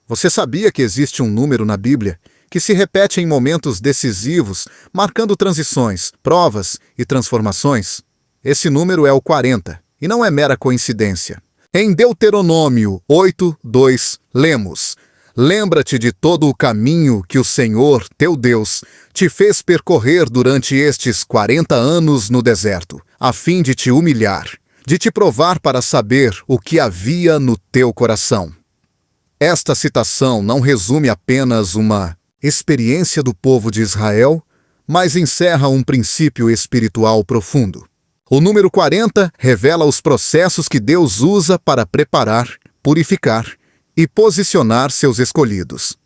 Você sabia que existe um número na Bíblia que se repete em momentos decisivos, marcando transições, provas e transformações? Esse número é o 40, e não é mera coincidência. Em Deuteronômio 8:2, lemos: Lembra-te de todo o caminho que o Senhor, teu Deus, te fez percorrer durante estes 40 anos no deserto, a fim de te humilhar, de te provar para saber o que havia no teu coração. Esta citação não resume apenas uma experiência do povo de Israel, mas encerra um princípio espiritual profundo. O número 40 revela os processos que Deus usa para preparar, purificar e posicionar seus escolhidos.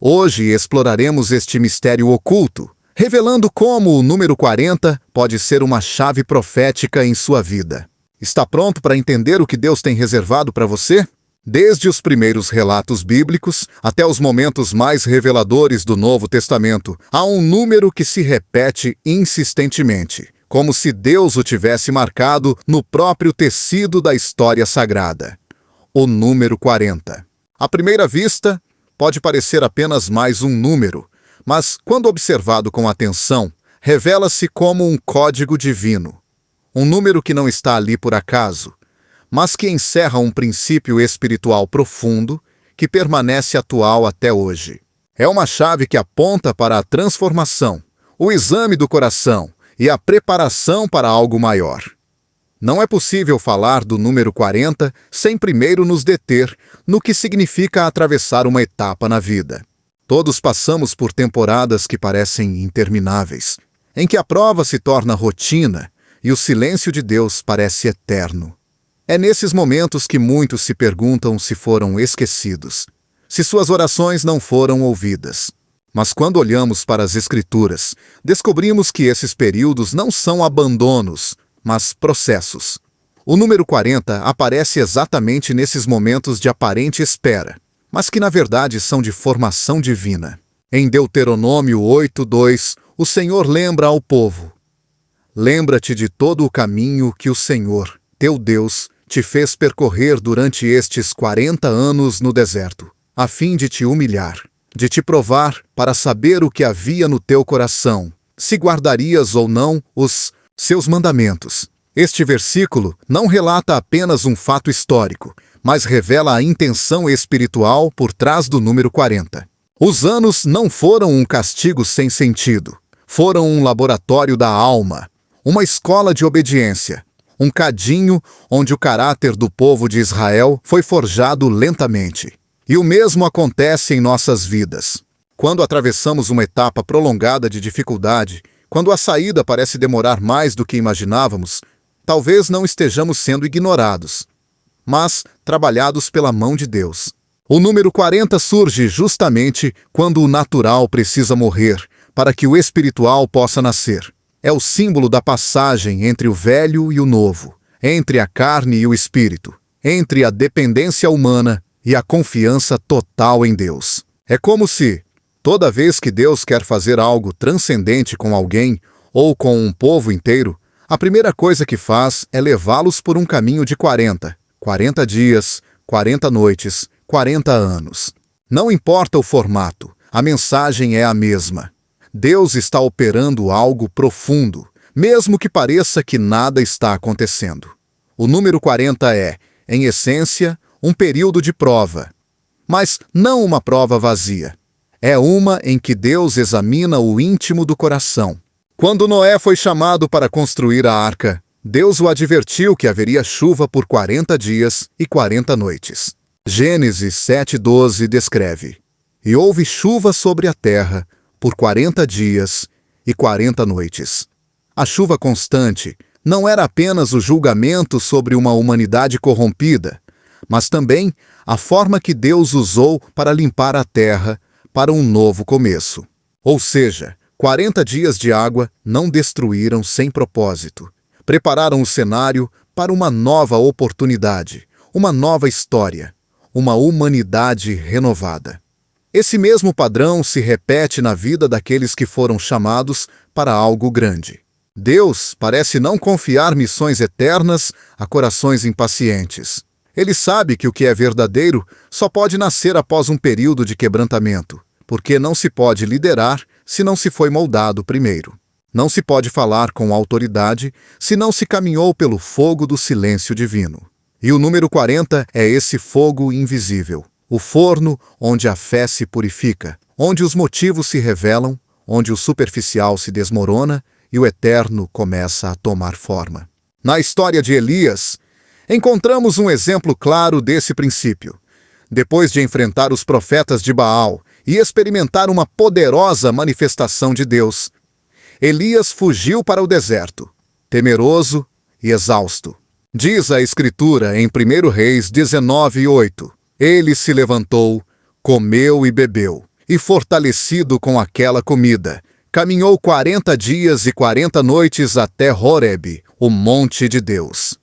Hoje exploraremos este mistério oculto, revelando como o número 40 pode ser uma chave profética em sua vida. Está pronto para entender o que Deus tem reservado para você? Desde os primeiros relatos bíblicos até os momentos mais reveladores do Novo Testamento, há um número que se repete insistentemente, como se Deus o tivesse marcado no próprio tecido da história sagrada. O número 40. À primeira vista, pode parecer apenas mais um número, mas, quando observado com atenção, revela-se como um código divino. Um número que não está ali por acaso, mas que encerra um princípio espiritual profundo que permanece atual até hoje. É uma chave que aponta para a transformação, o exame do coração e a preparação para algo maior. Não é possível falar do número 40 sem primeiro nos deter no que significa atravessar uma etapa na vida. Todos passamos por temporadas que parecem intermináveis, em que a prova se torna rotina e o silêncio de Deus parece eterno. É nesses momentos que muitos se perguntam se foram esquecidos, se suas orações não foram ouvidas. Mas quando olhamos para as Escrituras, descobrimos que esses períodos não são abandonos, mas processos. O número 40 aparece exatamente nesses momentos de aparente espera, mas que na verdade são de formação divina. Em Deuteronômio 8:2, o Senhor lembra ao povo: Lembra-te de todo o caminho que o Senhor, teu Deus, te fez percorrer durante estes 40 anos no deserto, a fim de te humilhar, de te provar para saber o que havia no teu coração, se guardarias ou não os seus mandamentos. Este versículo não relata apenas um fato histórico, mas revela a intenção espiritual por trás do número 40. Os anos não foram um castigo sem sentido, foram um laboratório da alma, uma escola de obediência, um cadinho onde o caráter do povo de Israel foi forjado lentamente. E o mesmo acontece em nossas vidas. Quando atravessamos uma etapa prolongada de dificuldade, quando a saída parece demorar mais do que imaginávamos, talvez não estejamos sendo ignorados, mas trabalhados pela mão de Deus. O número 40 surge justamente quando o natural precisa morrer, para que o espiritual possa nascer. É o símbolo da passagem entre o velho e o novo, entre a carne e o espírito, entre a dependência humana e a confiança total em Deus. É como se, toda vez que Deus quer fazer algo transcendente com alguém ou com um povo inteiro, a primeira coisa que faz é levá-los por um caminho de 40 dias, 40 noites, 40 anos. Não importa o formato, a mensagem é a mesma. Deus está operando algo profundo, mesmo que pareça que nada está acontecendo. O número 40 é, em essência, um período de prova. Mas não uma prova vazia. É uma em que Deus examina o íntimo do coração. Quando Noé foi chamado para construir a arca, Deus o advertiu que haveria chuva por 40 dias e 40 noites. Gênesis 7:12 descreve: E houve chuva sobre a terra por 40 dias e 40 noites. A chuva constante não era apenas o julgamento sobre uma humanidade corrompida, mas também a forma que Deus usou para limpar a terra para um novo começo. Ou seja, 40 dias de água não destruíram sem propósito. Prepararam o cenário para uma nova oportunidade, uma nova história, uma humanidade renovada. Esse mesmo padrão se repete na vida daqueles que foram chamados para algo grande. Deus parece não confiar missões eternas a corações impacientes. Ele sabe que o que é verdadeiro só pode nascer após um período de quebrantamento, porque não se pode liderar se não se foi moldado primeiro. Não se pode falar com autoridade se não se caminhou pelo fogo do silêncio divino. E o número 40 é esse fogo invisível, o forno onde a fé se purifica, onde os motivos se revelam, onde o superficial se desmorona e o eterno começa a tomar forma. Na história de Elias, encontramos um exemplo claro desse princípio. Depois de enfrentar os profetas de Baal e experimentar uma poderosa manifestação de Deus, Elias fugiu para o deserto, temeroso e exausto. Diz a Escritura em 1 Reis 19:8, ele se levantou, comeu e bebeu, e fortalecido com aquela comida, caminhou 40 dias e 40 noites até Horebe, o monte de Deus.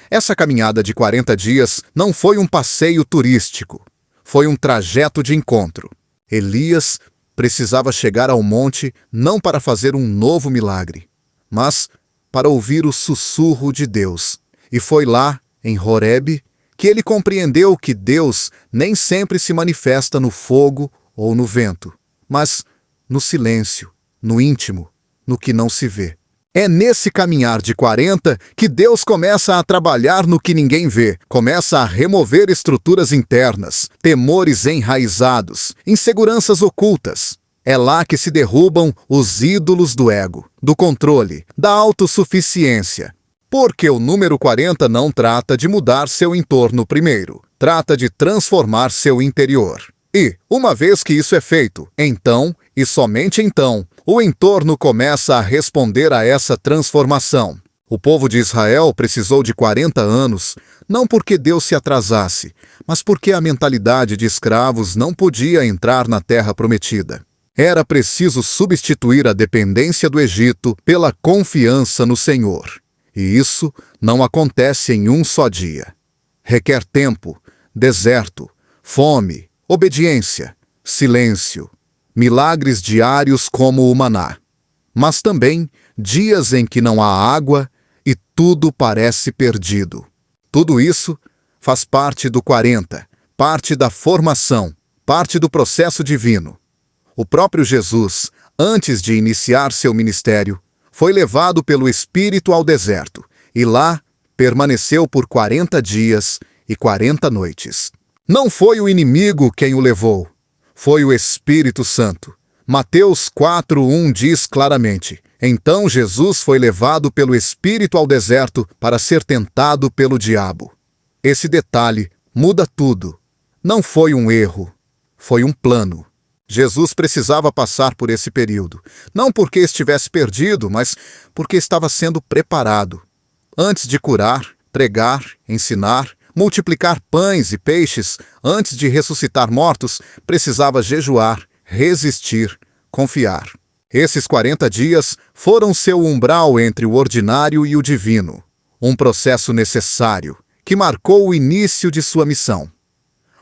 Essa caminhada de 40 dias não foi um passeio turístico, foi um trajeto de encontro. Elias precisava chegar ao monte não para fazer um novo milagre, mas para ouvir o sussurro de Deus. E foi lá, em Horebe, que ele compreendeu que Deus nem sempre se manifesta no fogo ou no vento, mas no silêncio, no íntimo, no que não se vê. É nesse caminhar de 40 que Deus começa a trabalhar no que ninguém vê, começa a remover estruturas internas, temores enraizados, inseguranças ocultas. É lá que se derrubam os ídolos do ego, do controle, da autossuficiência. Porque o número 40 não trata de mudar seu entorno primeiro, trata de transformar seu interior. E, uma vez que isso é feito, então, e somente então, o entorno começa a responder a essa transformação. O povo de Israel precisou de 40 anos, não porque Deus se atrasasse, mas porque a mentalidade de escravos não podia entrar na terra prometida. Era preciso substituir a dependência do Egito pela confiança no Senhor. E isso não acontece em um só dia. Requer tempo, deserto, fome, obediência, silêncio, milagres diários como o maná. Mas também dias em que não há água e tudo parece perdido. Tudo isso faz parte do 40, parte da formação, parte do processo divino. O próprio Jesus, antes de iniciar seu ministério, foi levado pelo Espírito ao deserto, e lá permaneceu por 40 dias e 40 noites. Não foi o inimigo quem o levou, foi o Espírito Santo. Mateus 4:1 diz claramente, então Jesus foi levado pelo Espírito ao deserto para ser tentado pelo diabo. Esse detalhe muda tudo. Não foi um erro, foi um plano. Jesus precisava passar por esse período, não porque estivesse perdido, mas porque estava sendo preparado. Antes de curar, pregar, ensinar, multiplicar pães e peixes, antes de ressuscitar mortos, precisava jejuar, resistir, confiar. Esses 40 dias foram seu umbral entre o ordinário e o divino, um processo necessário, que marcou o início de sua missão.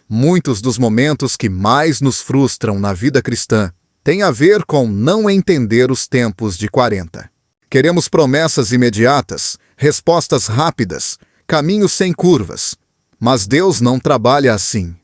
Muitos dos momentos que mais nos frustram na vida cristã têm a ver com não entender os tempos de 40. Queremos promessas imediatas, respostas rápidas, caminhos sem curvas. Mas Deus não trabalha assim.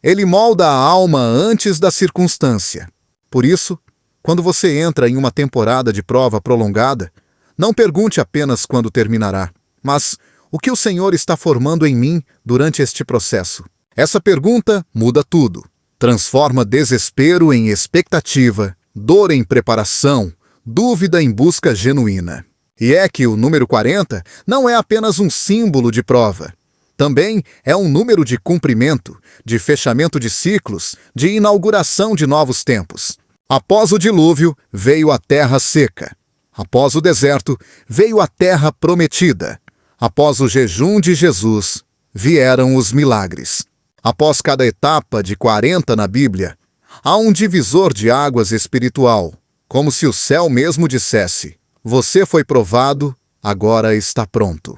Ele molda a alma antes da circunstância. Por isso, quando você entra em uma temporada de prova prolongada, não pergunte apenas quando terminará, mas o que o Senhor está formando em mim durante este processo. Essa pergunta muda tudo. Transforma desespero em expectativa, dor em preparação, dúvida em busca genuína. E é que o número 40 não é apenas um símbolo de prova. Também é um número de cumprimento, de fechamento de ciclos, de inauguração de novos tempos. Após o dilúvio, veio a terra seca. Após o deserto, veio a terra prometida. Após o jejum de Jesus, vieram os milagres. Após cada etapa de 40 na Bíblia, há um divisor de águas espiritual, como se o céu mesmo dissesse, você foi provado, agora está pronto.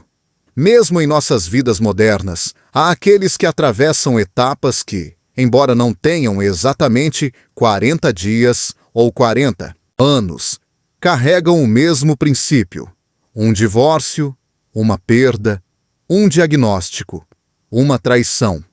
Mesmo em nossas vidas modernas, há aqueles que atravessam etapas que, embora não tenham exatamente 40 dias ou 40 anos, carregam o mesmo princípio: um divórcio, uma perda, um diagnóstico, uma traição,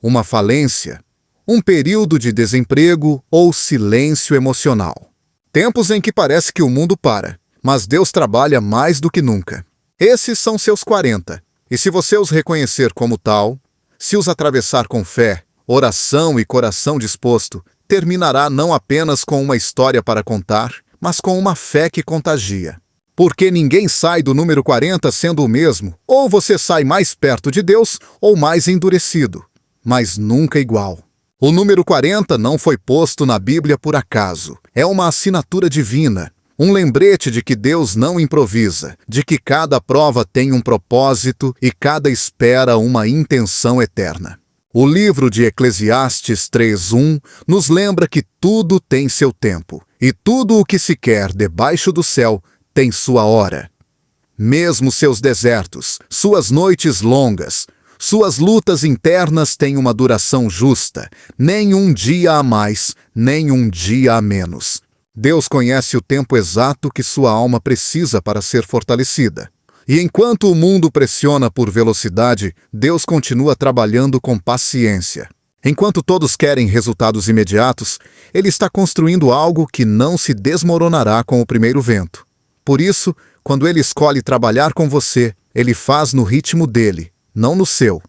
uma falência, um período de desemprego ou silêncio emocional. Tempos em que parece que o mundo para, mas Deus trabalha mais do que nunca. Esses são seus 40, e se você os reconhecer como tal, se os atravessar com fé, oração e coração disposto, terminará não apenas com uma história para contar, mas com uma fé que contagia. Porque ninguém sai do número 40 sendo o mesmo, ou você sai mais perto de Deus ou mais endurecido, mas nunca igual. O número 40 não foi posto na Bíblia por acaso. É uma assinatura divina, um lembrete de que Deus não improvisa, de que cada prova tem um propósito e cada espera uma intenção eterna. O livro de Eclesiastes 3:1 nos lembra que tudo tem seu tempo, e tudo o que se quer debaixo do céu tem sua hora. Mesmo seus desertos, suas noites longas, suas lutas internas têm uma duração justa, nem um dia a mais, nem um dia a menos. Deus conhece o tempo exato que sua alma precisa para ser fortalecida. E enquanto o mundo pressiona por velocidade, Deus continua trabalhando com paciência. Enquanto todos querem resultados imediatos, Ele está construindo algo que não se desmoronará com o primeiro vento. Por isso, quando Ele escolhe trabalhar com você, Ele faz no ritmo dele, não no seu,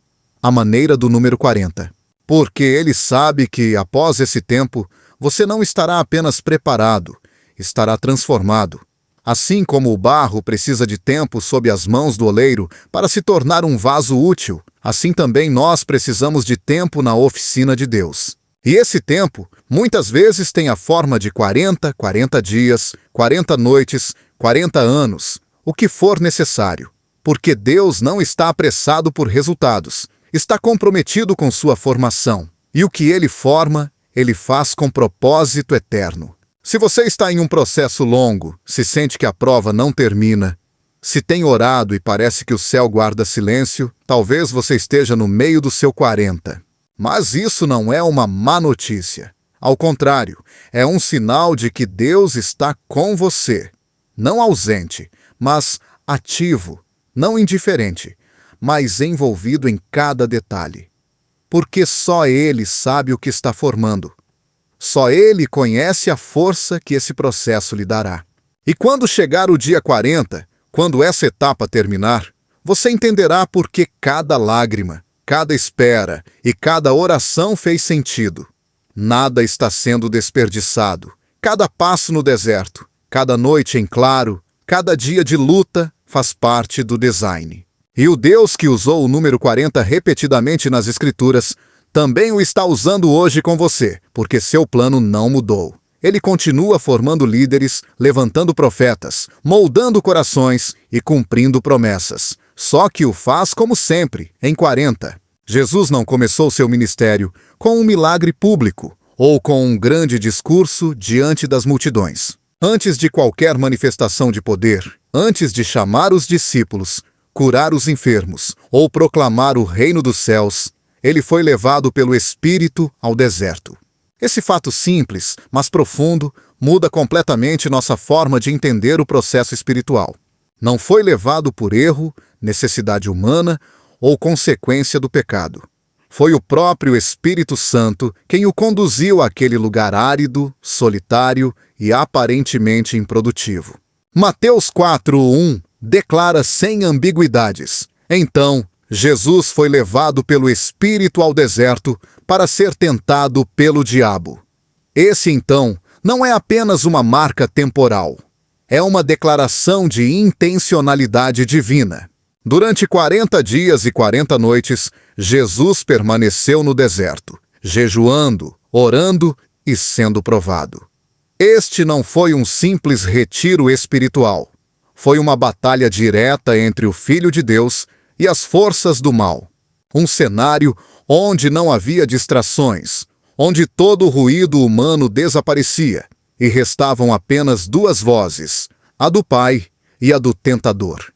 à maneira do número 40. Porque Ele sabe que, após esse tempo, você não estará apenas preparado, estará transformado. Assim como o barro precisa de tempo sob as mãos do oleiro para se tornar um vaso útil, assim também nós precisamos de tempo na oficina de Deus. E esse tempo, muitas vezes, tem a forma de 40 dias, 40 noites, 40 anos, o que for necessário. Porque Deus não está apressado por resultados, está comprometido com sua formação. E o que Ele forma, Ele faz com propósito eterno. Se você está em um processo longo, se sente que a prova não termina, se tem orado e parece que o céu guarda silêncio, talvez você esteja no meio do seu 40. Mas isso não é uma má notícia. Ao contrário, é um sinal de que Deus está com você. Não ausente, mas ativo, não indiferente, mas envolvido em cada detalhe. Porque só Ele sabe o que está formando. Só Ele conhece a força que esse processo lhe dará. E quando chegar o dia 40, quando essa etapa terminar, você entenderá por que cada lágrima, cada espera e cada oração fez sentido. Nada está sendo desperdiçado. Cada passo no deserto, cada noite em claro, cada dia de luta faz parte do design. E o Deus que usou o número 40 repetidamente nas Escrituras também o está usando hoje com você, porque seu plano não mudou. Ele continua formando líderes, levantando profetas, moldando corações e cumprindo promessas. Só que o faz como sempre, em 40. Jesus não começou seu ministério com um milagre público ou com um grande discurso diante das multidões. Antes de qualquer manifestação de poder, antes de chamar os discípulos, curar os enfermos ou proclamar o reino dos céus, Ele foi levado pelo Espírito ao deserto. Esse fato simples, mas profundo, muda completamente nossa forma de entender o processo espiritual. Não foi levado por erro, necessidade humana ou consequência do pecado. Foi o próprio Espírito Santo quem o conduziu àquele lugar árido, solitário e aparentemente improdutivo. Mateus 4:1 declara sem ambiguidades: Então, Jesus foi levado pelo Espírito ao deserto para ser tentado pelo diabo. Esse, então, não é apenas uma marca temporal. É uma declaração de intencionalidade divina. Durante 40 dias e 40 noites, Jesus permaneceu no deserto, jejuando, orando e sendo provado. Este não foi um simples retiro espiritual. Foi uma batalha direta entre o Filho de Deus e as forças do mal. Um cenário onde não havia distrações, onde todo o ruído humano desaparecia e restavam apenas duas vozes, a do Pai e a do tentador.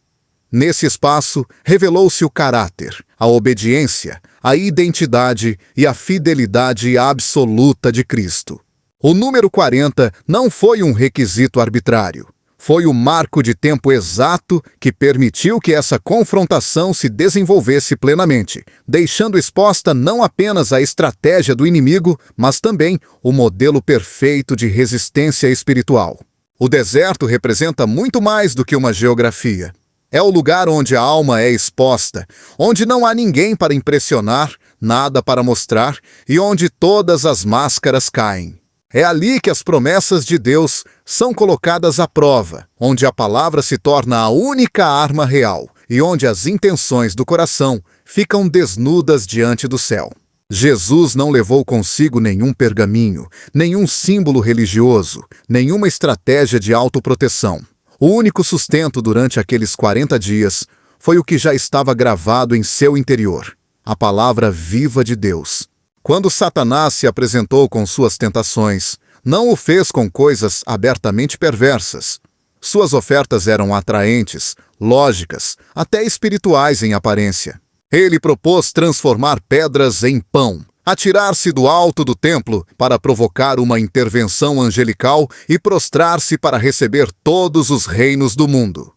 Nesse espaço, revelou-se o caráter, a obediência, a identidade e a fidelidade absoluta de Cristo. O número 40 não foi um requisito arbitrário. Foi o marco de tempo exato que permitiu que essa confrontação se desenvolvesse plenamente, deixando exposta não apenas a estratégia do inimigo, mas também o modelo perfeito de resistência espiritual. O deserto representa muito mais do que uma geografia. É o lugar onde a alma é exposta, onde não há ninguém para impressionar, nada para mostrar e onde todas as máscaras caem. É ali que as promessas de Deus são colocadas à prova, onde a palavra se torna a única arma real e onde as intenções do coração ficam desnudas diante do céu. Jesus não levou consigo nenhum pergaminho, nenhum símbolo religioso, nenhuma estratégia de autoproteção. O único sustento durante aqueles 40 dias foi o que já estava gravado em seu interior, a palavra viva de Deus. Quando Satanás se apresentou com suas tentações, não o fez com coisas abertamente perversas. Suas ofertas eram atraentes, lógicas, até espirituais em aparência. Ele propôs transformar pedras em pão, atirar-se do alto do templo para provocar uma intervenção angelical e prostrar-se para receber todos os reinos do mundo.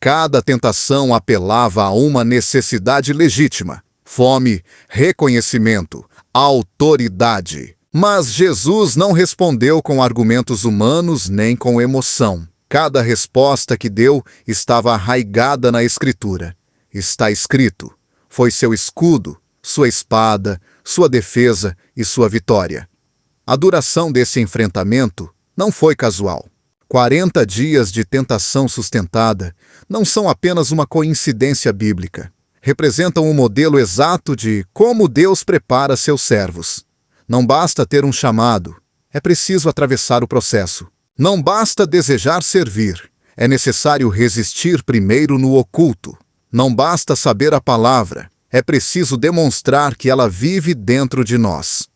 Cada tentação apelava a uma necessidade legítima: fome, reconhecimento, autoridade. Mas Jesus não respondeu com argumentos humanos nem com emoção. Cada resposta que deu estava arraigada na Escritura. Está escrito. Foi seu escudo, sua espada, sua defesa e sua vitória. A duração desse enfrentamento não foi casual. 40 dias de tentação sustentada não são apenas uma coincidência bíblica. Representam um modelo exato de como Deus prepara seus servos. Não basta ter um chamado, é preciso atravessar o processo. Não basta desejar servir, é necessário resistir primeiro no oculto. Não basta saber a palavra, é preciso demonstrar que ela vive dentro de nós.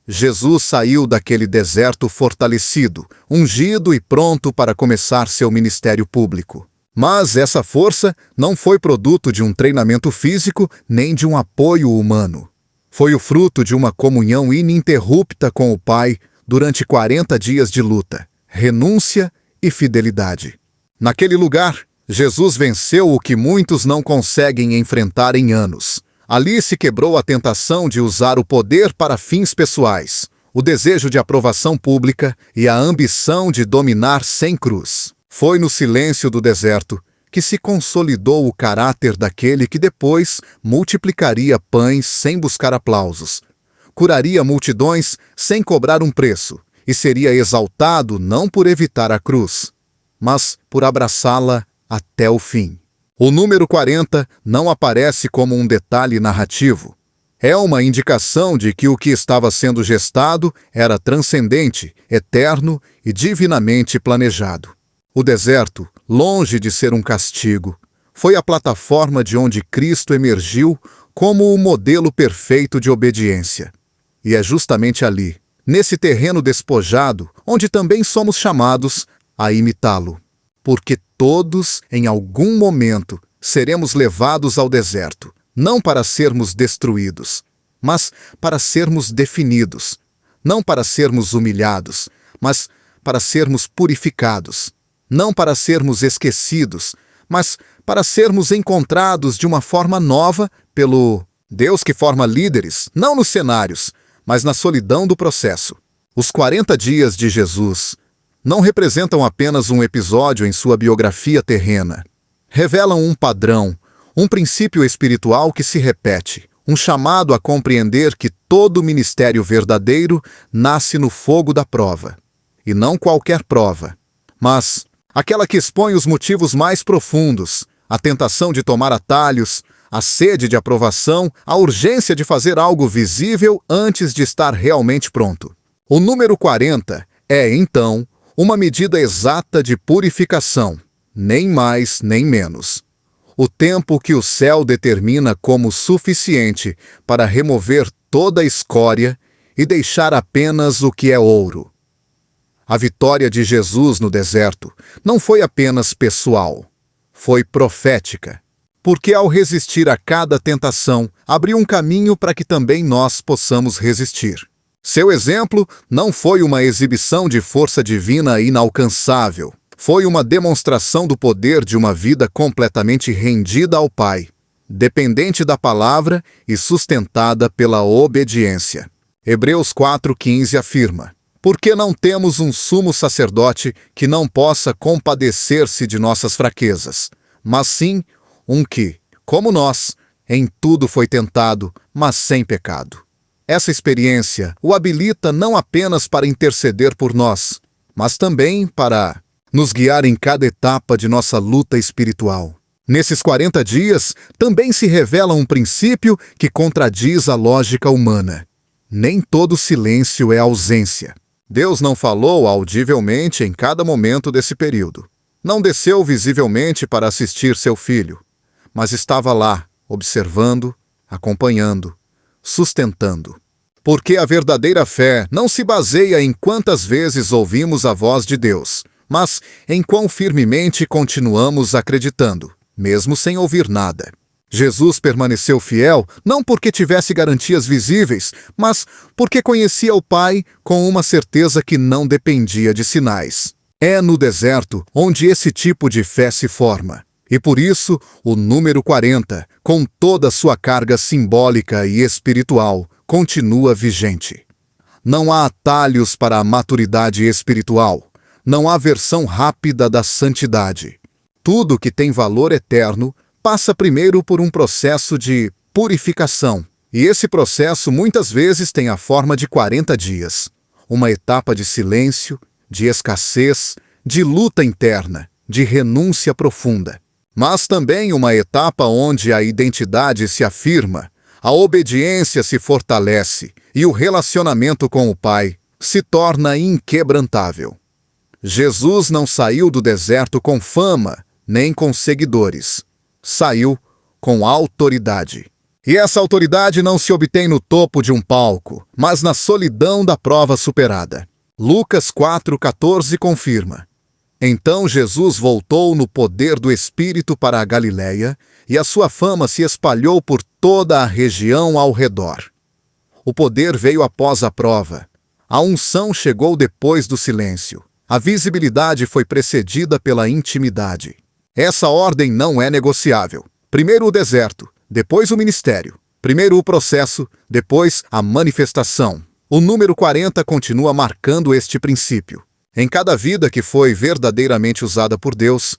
Jesus saiu daquele deserto fortalecido, ungido e pronto para começar seu ministério público. Mas essa força não foi produto de um treinamento físico nem de um apoio humano. Foi o fruto de uma comunhão ininterrupta com o Pai durante 40 dias de luta, renúncia e fidelidade. Naquele lugar, Jesus venceu o que muitos não conseguem enfrentar em anos. Ali se quebrou a tentação de usar o poder para fins pessoais, o desejo de aprovação pública e a ambição de dominar sem cruz. Foi no silêncio do deserto que se consolidou o caráter daquele que depois multiplicaria pães sem buscar aplausos, curaria multidões sem cobrar um preço e seria exaltado não por evitar a cruz, mas por abraçá-la até o fim. O número 40 não aparece como um detalhe narrativo. É uma indicação de que o que estava sendo gestado era transcendente, eterno e divinamente planejado. O deserto, longe de ser um castigo, foi a plataforma de onde Cristo emergiu como o modelo perfeito de obediência. E é justamente ali, nesse terreno despojado, onde também somos chamados a imitá-lo. Porque todos, em algum momento, seremos levados ao deserto, não para sermos destruídos, mas para sermos definidos, não para sermos humilhados, mas para sermos purificados, não para sermos esquecidos, mas para sermos encontrados de uma forma nova pelo Deus que forma líderes, não nos cenários, mas na solidão do processo. Os 40 dias de Jesus não representam apenas um episódio em sua biografia terrena. Revelam um padrão, um princípio espiritual que se repete, um chamado a compreender que todo ministério verdadeiro nasce no fogo da prova. E não qualquer prova, mas aquela que expõe os motivos mais profundos, a tentação de tomar atalhos, a sede de aprovação, a urgência de fazer algo visível antes de estar realmente pronto. O número 40 é, então, uma medida exata de purificação, nem mais nem menos. O tempo que o céu determina como suficiente para remover toda a escória e deixar apenas o que é ouro. A vitória de Jesus no deserto não foi apenas pessoal, foi profética, porque ao resistir a cada tentação, abriu um caminho para que também nós possamos resistir. Seu exemplo não foi uma exibição de força divina inalcançável, Foi uma demonstração do poder de uma vida completamente rendida ao Pai, dependente da palavra e sustentada pela obediência. Hebreus 4,15 afirma: porque não temos um sumo sacerdote que não possa compadecer-se de nossas fraquezas, mas sim um que, como nós, em tudo foi tentado, mas sem pecado. Essa experiência o habilita não apenas para interceder por nós, mas também para nos guiar em cada etapa de nossa luta espiritual. Nesses 40 dias, também se revela um princípio que contradiz a lógica humana. Nem todo silêncio é ausência. Deus não falou audivelmente em cada momento desse período. Não desceu visivelmente para assistir seu filho, mas estava lá, observando, acompanhando, sustentando. Porque a verdadeira fé não se baseia em quantas vezes ouvimos a voz de Deus, mas em quão firmemente continuamos acreditando, mesmo sem ouvir nada. Jesus permaneceu fiel não porque tivesse garantias visíveis, mas porque conhecia o Pai com uma certeza que não dependia de sinais. É no deserto onde esse tipo de fé se forma. E por isso, o número 40, com toda a sua carga simbólica e espiritual, continua vigente. Não há atalhos para a maturidade espiritual. Não há versão rápida da santidade. Tudo que tem valor eterno passa primeiro por um processo de purificação. E esse processo muitas vezes tem a forma de 40 dias. Uma etapa de silêncio, de escassez, de luta interna, de renúncia profunda. Mas também uma etapa onde a identidade se afirma, a obediência se fortalece e o relacionamento com o Pai se torna inquebrantável. Jesus não saiu do deserto com fama, nem com seguidores. Saiu com autoridade. E essa autoridade não se obtém no topo de um palco, mas na solidão da prova superada. Lucas 4,14 confirma: então Jesus voltou no poder do Espírito para a Galileia, e a sua fama se espalhou por toda a região ao redor. O poder veio após a prova. A unção chegou depois do silêncio. A visibilidade foi precedida pela intimidade. Essa ordem não é negociável. Primeiro o deserto, depois o ministério. Primeiro o processo, depois a manifestação. O número 40 continua marcando este princípio. Em cada vida que foi verdadeiramente usada por Deus,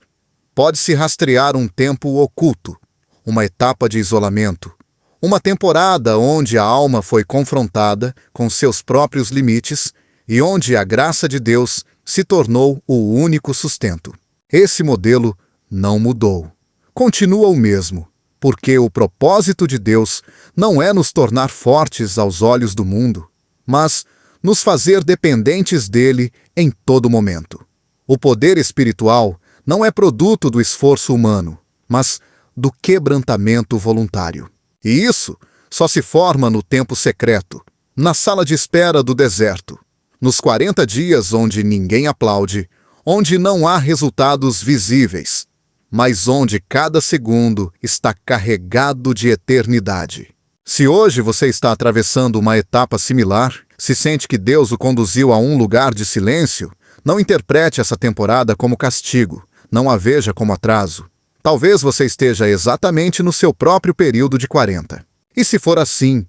pode-se rastrear um tempo oculto, uma etapa de isolamento, uma temporada onde a alma foi confrontada com seus próprios limites e onde a graça de Deus se tornou o único sustento. Esse modelo não mudou. Continua o mesmo, porque o propósito de Deus não é nos tornar fortes aos olhos do mundo, mas nos fazer dependentes dele em todo momento. O poder espiritual não é produto do esforço humano, mas do quebrantamento voluntário. E isso só se forma no tempo secreto, na sala de espera do deserto, nos 40 dias onde ninguém aplaude, onde não há resultados visíveis, mas onde cada segundo está carregado de eternidade. Se hoje você está atravessando uma etapa similar, se sente que Deus o conduziu a um lugar de silêncio, não interprete essa temporada como castigo, não a veja como atraso. Talvez você esteja exatamente no seu próprio período de 40. E se for assim,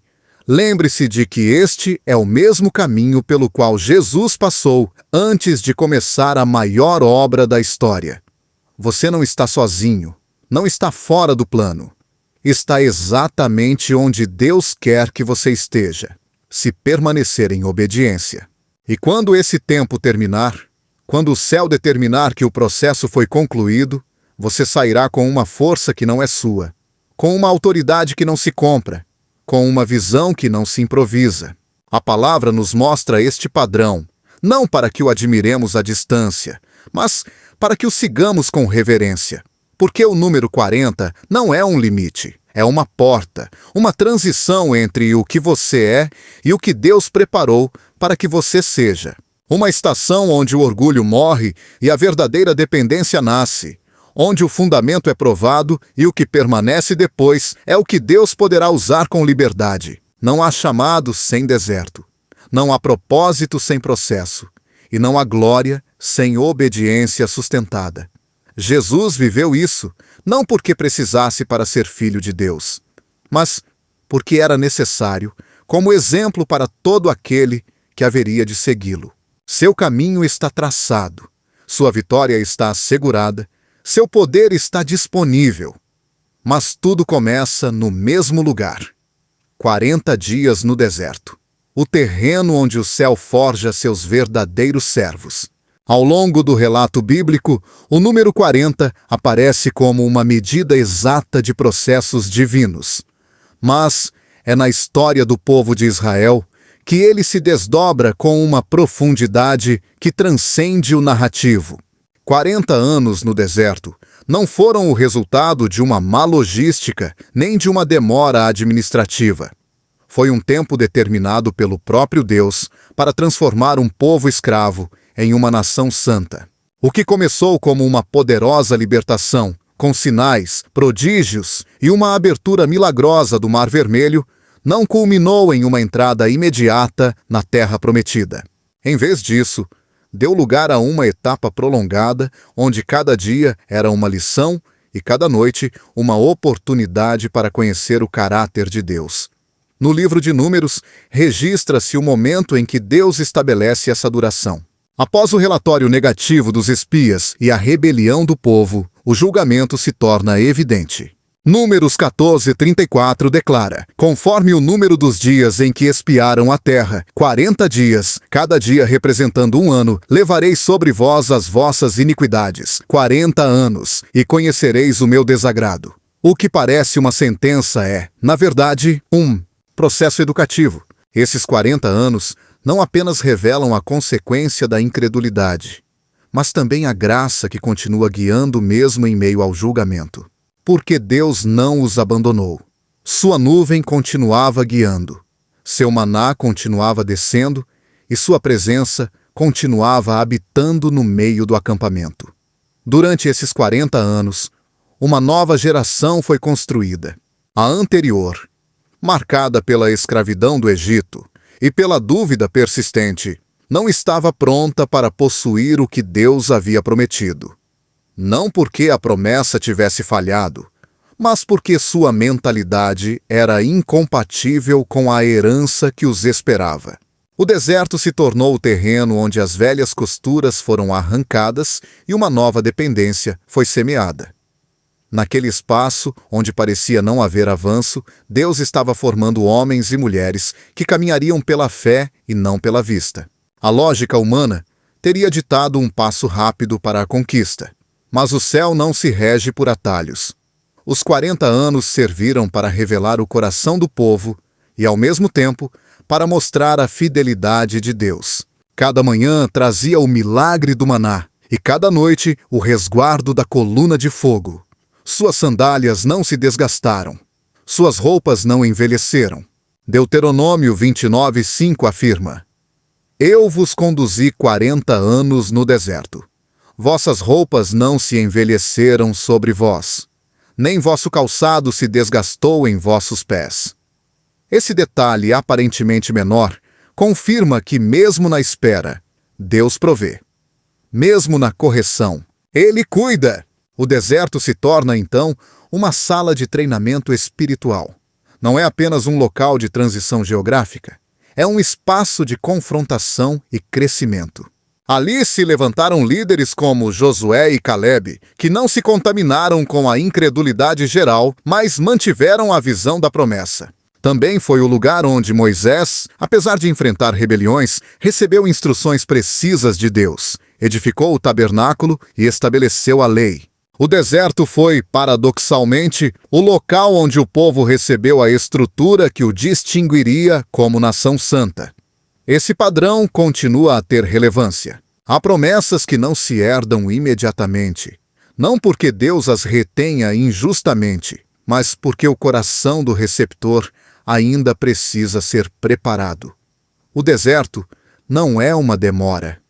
lembre-se de que este é o mesmo caminho pelo qual Jesus passou antes de começar a maior obra da história. Você não está sozinho, não está fora do plano. Está exatamente onde Deus quer que você esteja, se permanecer em obediência. E quando esse tempo terminar, quando o céu determinar que o processo foi concluído, você sairá com uma força que não é sua, com uma autoridade que não se compra, com uma visão que não se improvisa. A palavra nos mostra este padrão, não para que o admiremos à distância, mas para que o sigamos com reverência. Porque o número 40 não é um limite, é uma porta, uma transição entre o que você é e o que Deus preparou para que você seja. Uma estação onde o orgulho morre e a verdadeira dependência nasce, onde o fundamento é provado e o que permanece depois é o que Deus poderá usar com liberdade. Não há chamado sem deserto, não há propósito sem processo, e não há glória sem obediência sustentada. Jesus viveu isso, não porque precisasse para ser filho de Deus, mas porque era necessário, como exemplo para todo aquele que haveria de segui-lo. Seu caminho está traçado, sua vitória está assegurada, seu poder está disponível. Mas tudo começa no mesmo lugar. 40 dias no deserto. O terreno onde o céu forja seus verdadeiros servos. Ao longo do relato bíblico, o número 40 aparece como uma medida exata de processos divinos. Mas é na história do povo de Israel que ele se desdobra com uma profundidade que transcende o narrativo. 40 anos no deserto não foram o resultado de uma má logística nem de uma demora administrativa. Foi um tempo determinado pelo próprio Deus para transformar um povo escravo em uma nação santa. O que começou como uma poderosa libertação, com sinais, prodígios e uma abertura milagrosa do Mar Vermelho, não culminou em uma entrada imediata na Terra Prometida. Em vez disso, deu lugar a uma etapa prolongada, onde cada dia era uma lição e cada noite uma oportunidade para conhecer o caráter de Deus. No livro de Números, registra-se o momento em que Deus estabelece essa duração. Após o relatório negativo dos espias e a rebelião do povo, o julgamento se torna evidente. Números 14:34 declara: conforme o número dos dias em que espiaram a terra, 40 dias, cada dia representando um ano, levarei sobre vós as vossas iniquidades, 40 anos, e conhecereis o meu desagrado. O que parece uma sentença é, na verdade, um processo educativo. Esses 40 anos não apenas revelam a consequência da incredulidade, mas também a graça que continua guiando mesmo em meio ao julgamento. Porque Deus não os abandonou. Sua nuvem continuava guiando, seu maná continuava descendo e sua presença continuava habitando no meio do acampamento. Durante esses 40 anos, uma nova geração foi construída. A anterior, marcada pela escravidão do Egito e pela dúvida persistente, não estava pronta para possuir o que Deus havia prometido. Não porque a promessa tivesse falhado, mas porque sua mentalidade era incompatível com a herança que os esperava. O deserto se tornou o terreno onde as velhas costuras foram arrancadas e uma nova dependência foi semeada. Naquele espaço, onde parecia não haver avanço, Deus estava formando homens e mulheres que caminhariam pela fé e não pela vista. A lógica humana teria ditado um passo rápido para a conquista. Mas o céu não se rege por atalhos. Os 40 anos serviram para revelar o coração do povo e, ao mesmo tempo, para mostrar a fidelidade de Deus. Cada manhã trazia o milagre do maná e cada noite o resguardo da coluna de fogo. Suas sandálias não se desgastaram. Suas roupas não envelheceram. Deuteronômio 29:5 afirma: Eu vos conduzi 40 anos no deserto. Vossas roupas não se envelheceram sobre vós, nem vosso calçado se desgastou em vossos pés. Esse detalhe aparentemente menor confirma que, mesmo na espera, Deus provê. Mesmo na correção, Ele cuida. O deserto se torna, então, uma sala de treinamento espiritual. Não é apenas um local de transição geográfica, é um espaço de confrontação e crescimento. Ali se levantaram líderes como Josué e Calebe, que não se contaminaram com a incredulidade geral, mas mantiveram a visão da promessa. Também foi o lugar onde Moisés, apesar de enfrentar rebeliões, recebeu instruções precisas de Deus, edificou o tabernáculo e estabeleceu a lei. O deserto foi, paradoxalmente, o local onde o povo recebeu a estrutura que o distinguiria como nação santa. Esse padrão continua a ter relevância. Há promessas que não se herdam imediatamente, não porque Deus as retenha injustamente, mas porque o coração do receptor ainda precisa ser preparado. O deserto não é uma demora,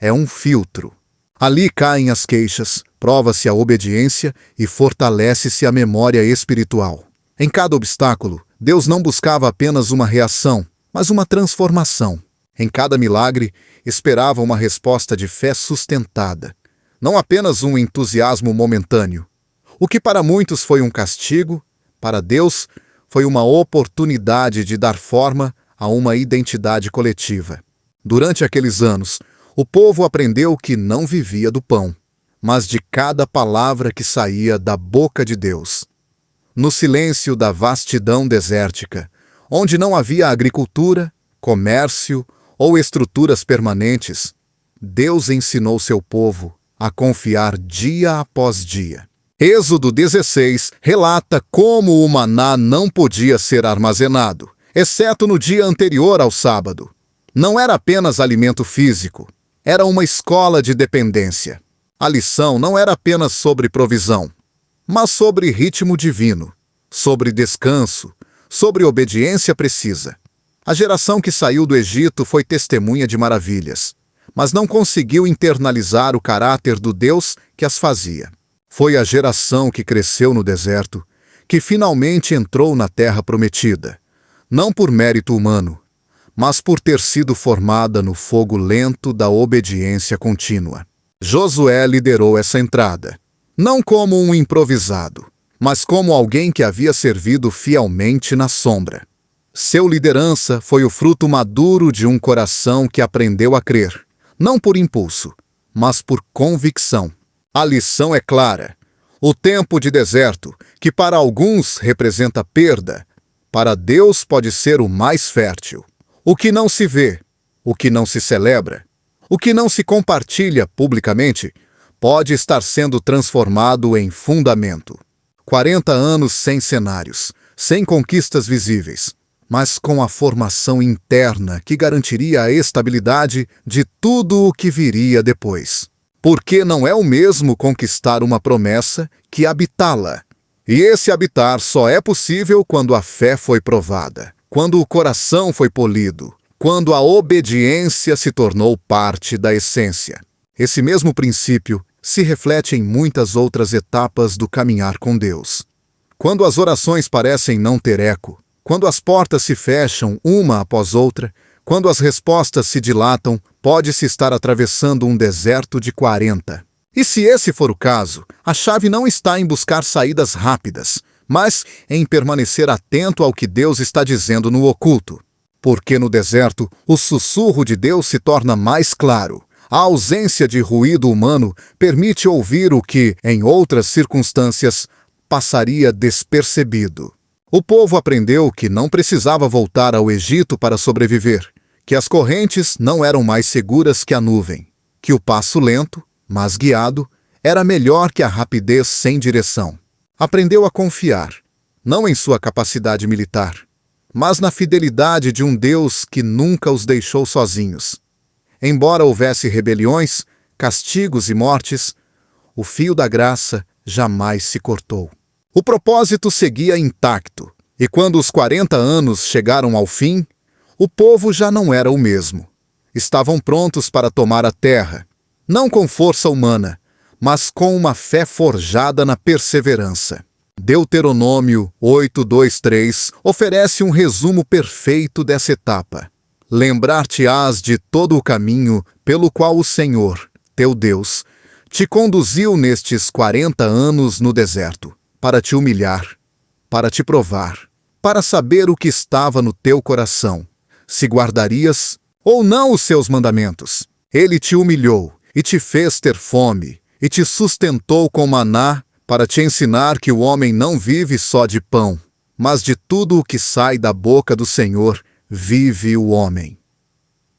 é um filtro. Ali caem as queixas, prova-se a obediência e fortalece-se a memória espiritual. Em cada obstáculo, Deus não buscava apenas uma reação, mas uma transformação. Em cada milagre, esperava uma resposta de fé sustentada, não apenas um entusiasmo momentâneo. O que para muitos foi um castigo, para Deus foi uma oportunidade de dar forma a uma identidade coletiva. Durante aqueles anos, o povo aprendeu que não vivia do pão, mas de cada palavra que saía da boca de Deus. No silêncio da vastidão desértica, onde não havia agricultura, comércio ou estruturas permanentes, Deus ensinou seu povo a confiar dia após dia. Êxodo 16 relata como o maná não podia ser armazenado, exceto no dia anterior ao sábado. Não era apenas alimento físico, era uma escola de dependência. A lição não era apenas sobre provisão, mas sobre ritmo divino, sobre descanso, sobre obediência precisa. A geração que saiu do Egito foi testemunha de maravilhas, mas não conseguiu internalizar o caráter do Deus que as fazia. Foi a geração que cresceu no deserto que finalmente entrou na terra prometida, não por mérito humano, mas por ter sido formada no fogo lento da obediência contínua. Josué liderou essa entrada, não como um improvisado, mas como alguém que havia servido fielmente na sombra. Seu liderança foi o fruto maduro de um coração que aprendeu a crer, não por impulso, mas por convicção. A lição é clara. O tempo de deserto, que para alguns representa perda, para Deus pode ser o mais fértil. O que não se vê, o que não se celebra, o que não se compartilha publicamente, pode estar sendo transformado em fundamento. 40 anos sem cenários, sem conquistas visíveis, mas com a formação interna que garantiria a estabilidade de tudo o que viria depois. Porque não é o mesmo conquistar uma promessa que habitá-la. E esse habitar só é possível quando a fé foi provada, quando o coração foi polido, quando a obediência se tornou parte da essência. Esse mesmo princípio se reflete em muitas outras etapas do caminhar com Deus. Quando as orações parecem não ter eco, quando as portas se fecham uma após outra, quando as respostas se dilatam, pode-se estar atravessando um deserto de 40. E se esse for o caso, a chave não está em buscar saídas rápidas, mas em permanecer atento ao que Deus está dizendo no oculto. Porque no deserto, o sussurro de Deus se torna mais claro. A ausência de ruído humano permite ouvir o que, em outras circunstâncias, passaria despercebido. O povo aprendeu que não precisava voltar ao Egito para sobreviver, que as correntes não eram mais seguras que a nuvem, que o passo lento, mas guiado, era melhor que a rapidez sem direção. Aprendeu a confiar, não em sua capacidade militar, mas na fidelidade de um Deus que nunca os deixou sozinhos. Embora houvesse rebeliões, castigos e mortes, o fio da graça jamais se cortou. O propósito seguia intacto, e quando os 40 anos chegaram ao fim, o povo já não era o mesmo. Estavam prontos para tomar a terra, não com força humana, mas com uma fé forjada na perseverança. Deuteronômio 8:2-3 oferece um resumo perfeito dessa etapa. Lembrar-te-ás de todo o caminho pelo qual o Senhor, teu Deus, te conduziu nestes 40 anos no deserto, para te humilhar, para te provar, para saber o que estava no teu coração, se guardarias ou não os seus mandamentos. Ele te humilhou e te fez ter fome, e te sustentou com maná, para te ensinar que o homem não vive só de pão, mas de tudo o que sai da boca do Senhor vive o homem.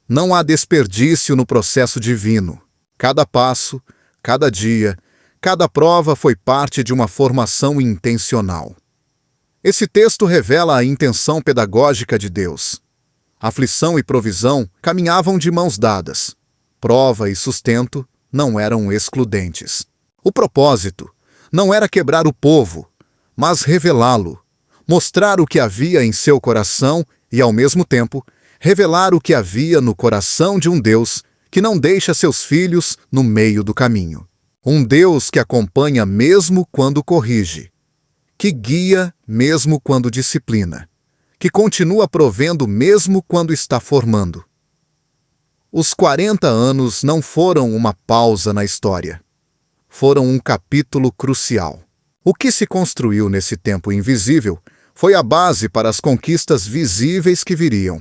Não há desperdício no processo divino. Cada passo, cada dia, cada prova foi parte de uma formação intencional. Esse texto revela a intenção pedagógica de Deus. Aflição e provisão caminhavam de mãos dadas. Prova e sustento não eram excludentes. O propósito não era quebrar o povo, mas revelá-lo, mostrar o que havia em seu coração e, ao mesmo tempo, revelar o que havia no coração de um Deus que não deixa seus filhos no meio do caminho. Um Deus que acompanha mesmo quando corrige, que guia mesmo quando disciplina, que continua provendo mesmo quando está formando. Os 40 anos não foram uma pausa na história. Foram um capítulo crucial. O que se construiu nesse tempo invisível foi a base para as conquistas visíveis que viriam.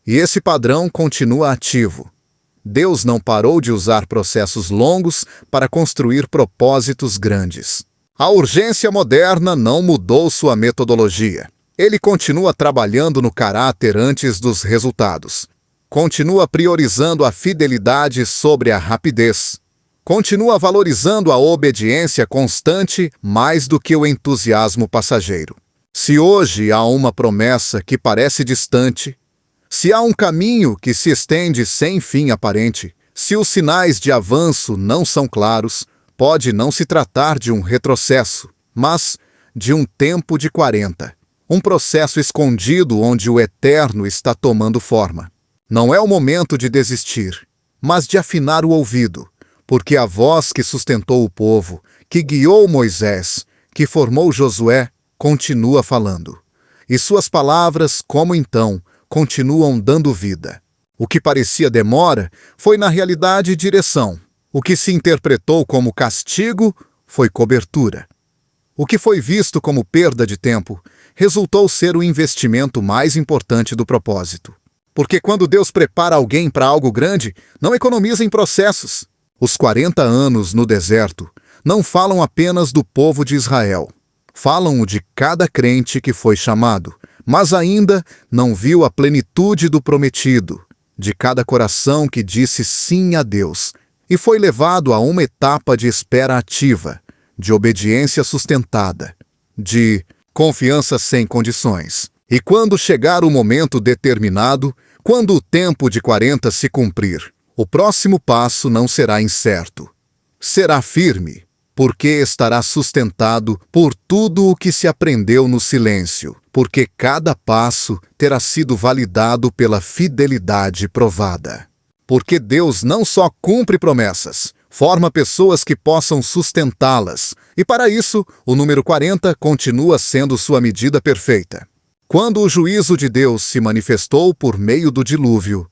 E esse padrão continua ativo. Deus não parou de usar processos longos para construir propósitos grandes. A urgência moderna não mudou sua metodologia. Ele continua trabalhando no caráter antes dos resultados. Continua priorizando a fidelidade sobre a rapidez. Continua valorizando a obediência constante mais do que o entusiasmo passageiro. Se hoje há uma promessa que parece distante, se há um caminho que se estende sem fim aparente, se os sinais de avanço não são claros, pode não se tratar de um retrocesso, mas de um tempo de 40. Um processo escondido onde o eterno está tomando forma. Não é o momento de desistir, mas de afinar o ouvido, porque a voz que sustentou o povo, que guiou Moisés, que formou Josué, continua falando. E suas palavras, como então, continuam dando vida. O que parecia demora foi na realidade direção. O que se interpretou como castigo foi cobertura. O que foi visto como perda de tempo resultou ser o investimento mais importante do propósito. Porque quando Deus prepara alguém para algo grande, não economiza em processos. Os 40 anos no deserto não falam apenas do povo de Israel. Falam de cada crente que foi chamado, mas ainda não viu a plenitude do prometido, de cada coração que disse sim a Deus e foi levado a uma etapa de espera ativa, de obediência sustentada, de confiança sem condições. E quando chegar o momento determinado, quando o tempo de 40 se cumprir, o próximo passo não será incerto. Será firme, porque estará sustentado por tudo o que se aprendeu no silêncio, porque cada passo terá sido validado pela fidelidade provada. Porque Deus não só cumpre promessas, forma pessoas que possam sustentá-las, e para isso, o número 40 continua sendo sua medida perfeita. Quando o juízo de Deus se manifestou por meio do dilúvio,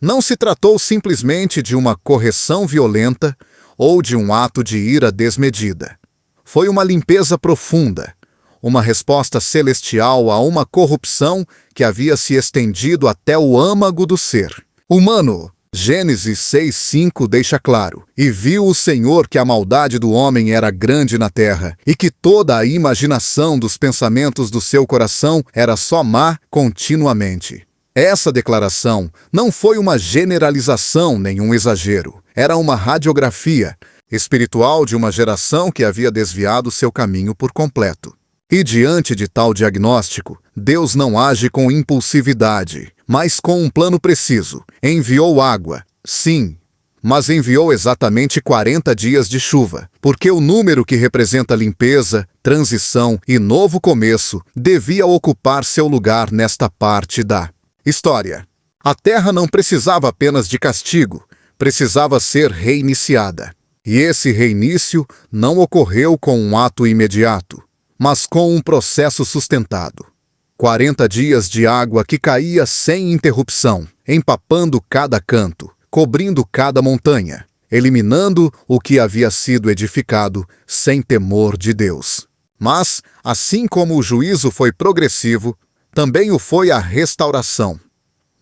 não se tratou simplesmente de uma correção violenta ou de um ato de ira desmedida. Foi uma limpeza profunda, uma resposta celestial a uma corrupção que havia se estendido até o âmago do ser humano. Gênesis 6:5 deixa claro: "E viu o Senhor que a maldade do homem era grande na terra, e que toda a imaginação dos pensamentos do seu coração era só má continuamente." Essa declaração não foi uma generalização nem um exagero. Era uma radiografia espiritual de uma geração que havia desviado seu caminho por completo. E diante de tal diagnóstico, Deus não age com impulsividade, mas com um plano preciso. Enviou água, sim, mas enviou exatamente 40 dias de chuva, porque o número que representa limpeza, transição e novo começo devia ocupar seu lugar nesta parte da história. A terra não precisava apenas de castigo, precisava ser reiniciada. E esse reinício não ocorreu com um ato imediato, mas com um processo sustentado. 40 dias de água que caía sem interrupção, empapando cada canto, cobrindo cada montanha, eliminando o que havia sido edificado sem temor de Deus. Mas, assim como o juízo foi progressivo, também o foi a restauração.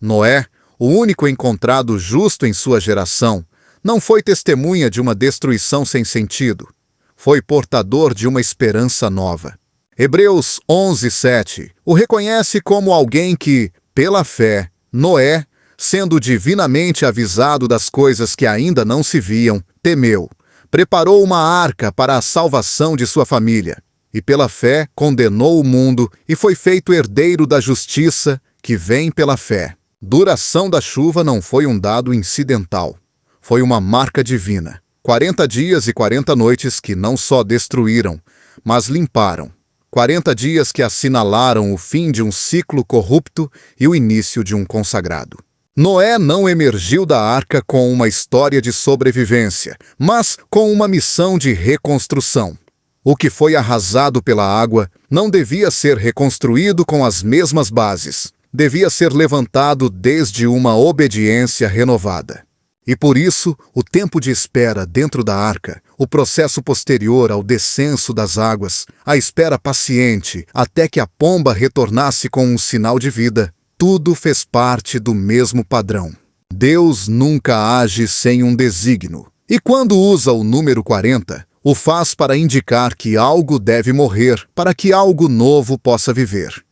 Noé, o único encontrado justo em sua geração, não foi testemunha de uma destruição sem sentido. Foi portador de uma esperança nova. Hebreus 11:7 o reconhece como alguém que, pela fé, Noé, sendo divinamente avisado das coisas que ainda não se viam, temeu, preparou uma arca para a salvação de sua família, e pela fé condenou o mundo e foi feito herdeiro da justiça que vem pela fé. Duração da chuva não foi um dado incidental. Foi uma marca divina. 40 dias e 40 noites que não só destruíram, mas limparam. 40 dias que assinalaram o fim de um ciclo corrupto e o início de um consagrado. Noé não emergiu da arca com uma história de sobrevivência, mas com uma missão de reconstrução. O que foi arrasado pela água não devia ser reconstruído com as mesmas bases. devia ser levantado desde uma obediência renovada. E por isso, o tempo de espera dentro da arca, o processo posterior ao descenso das águas, a espera paciente até que a pomba retornasse com um sinal de vida, tudo fez parte do mesmo padrão. Deus nunca age sem um desígnio. E quando usa o número 40, o faz para indicar que algo deve morrer para que algo novo possa viver.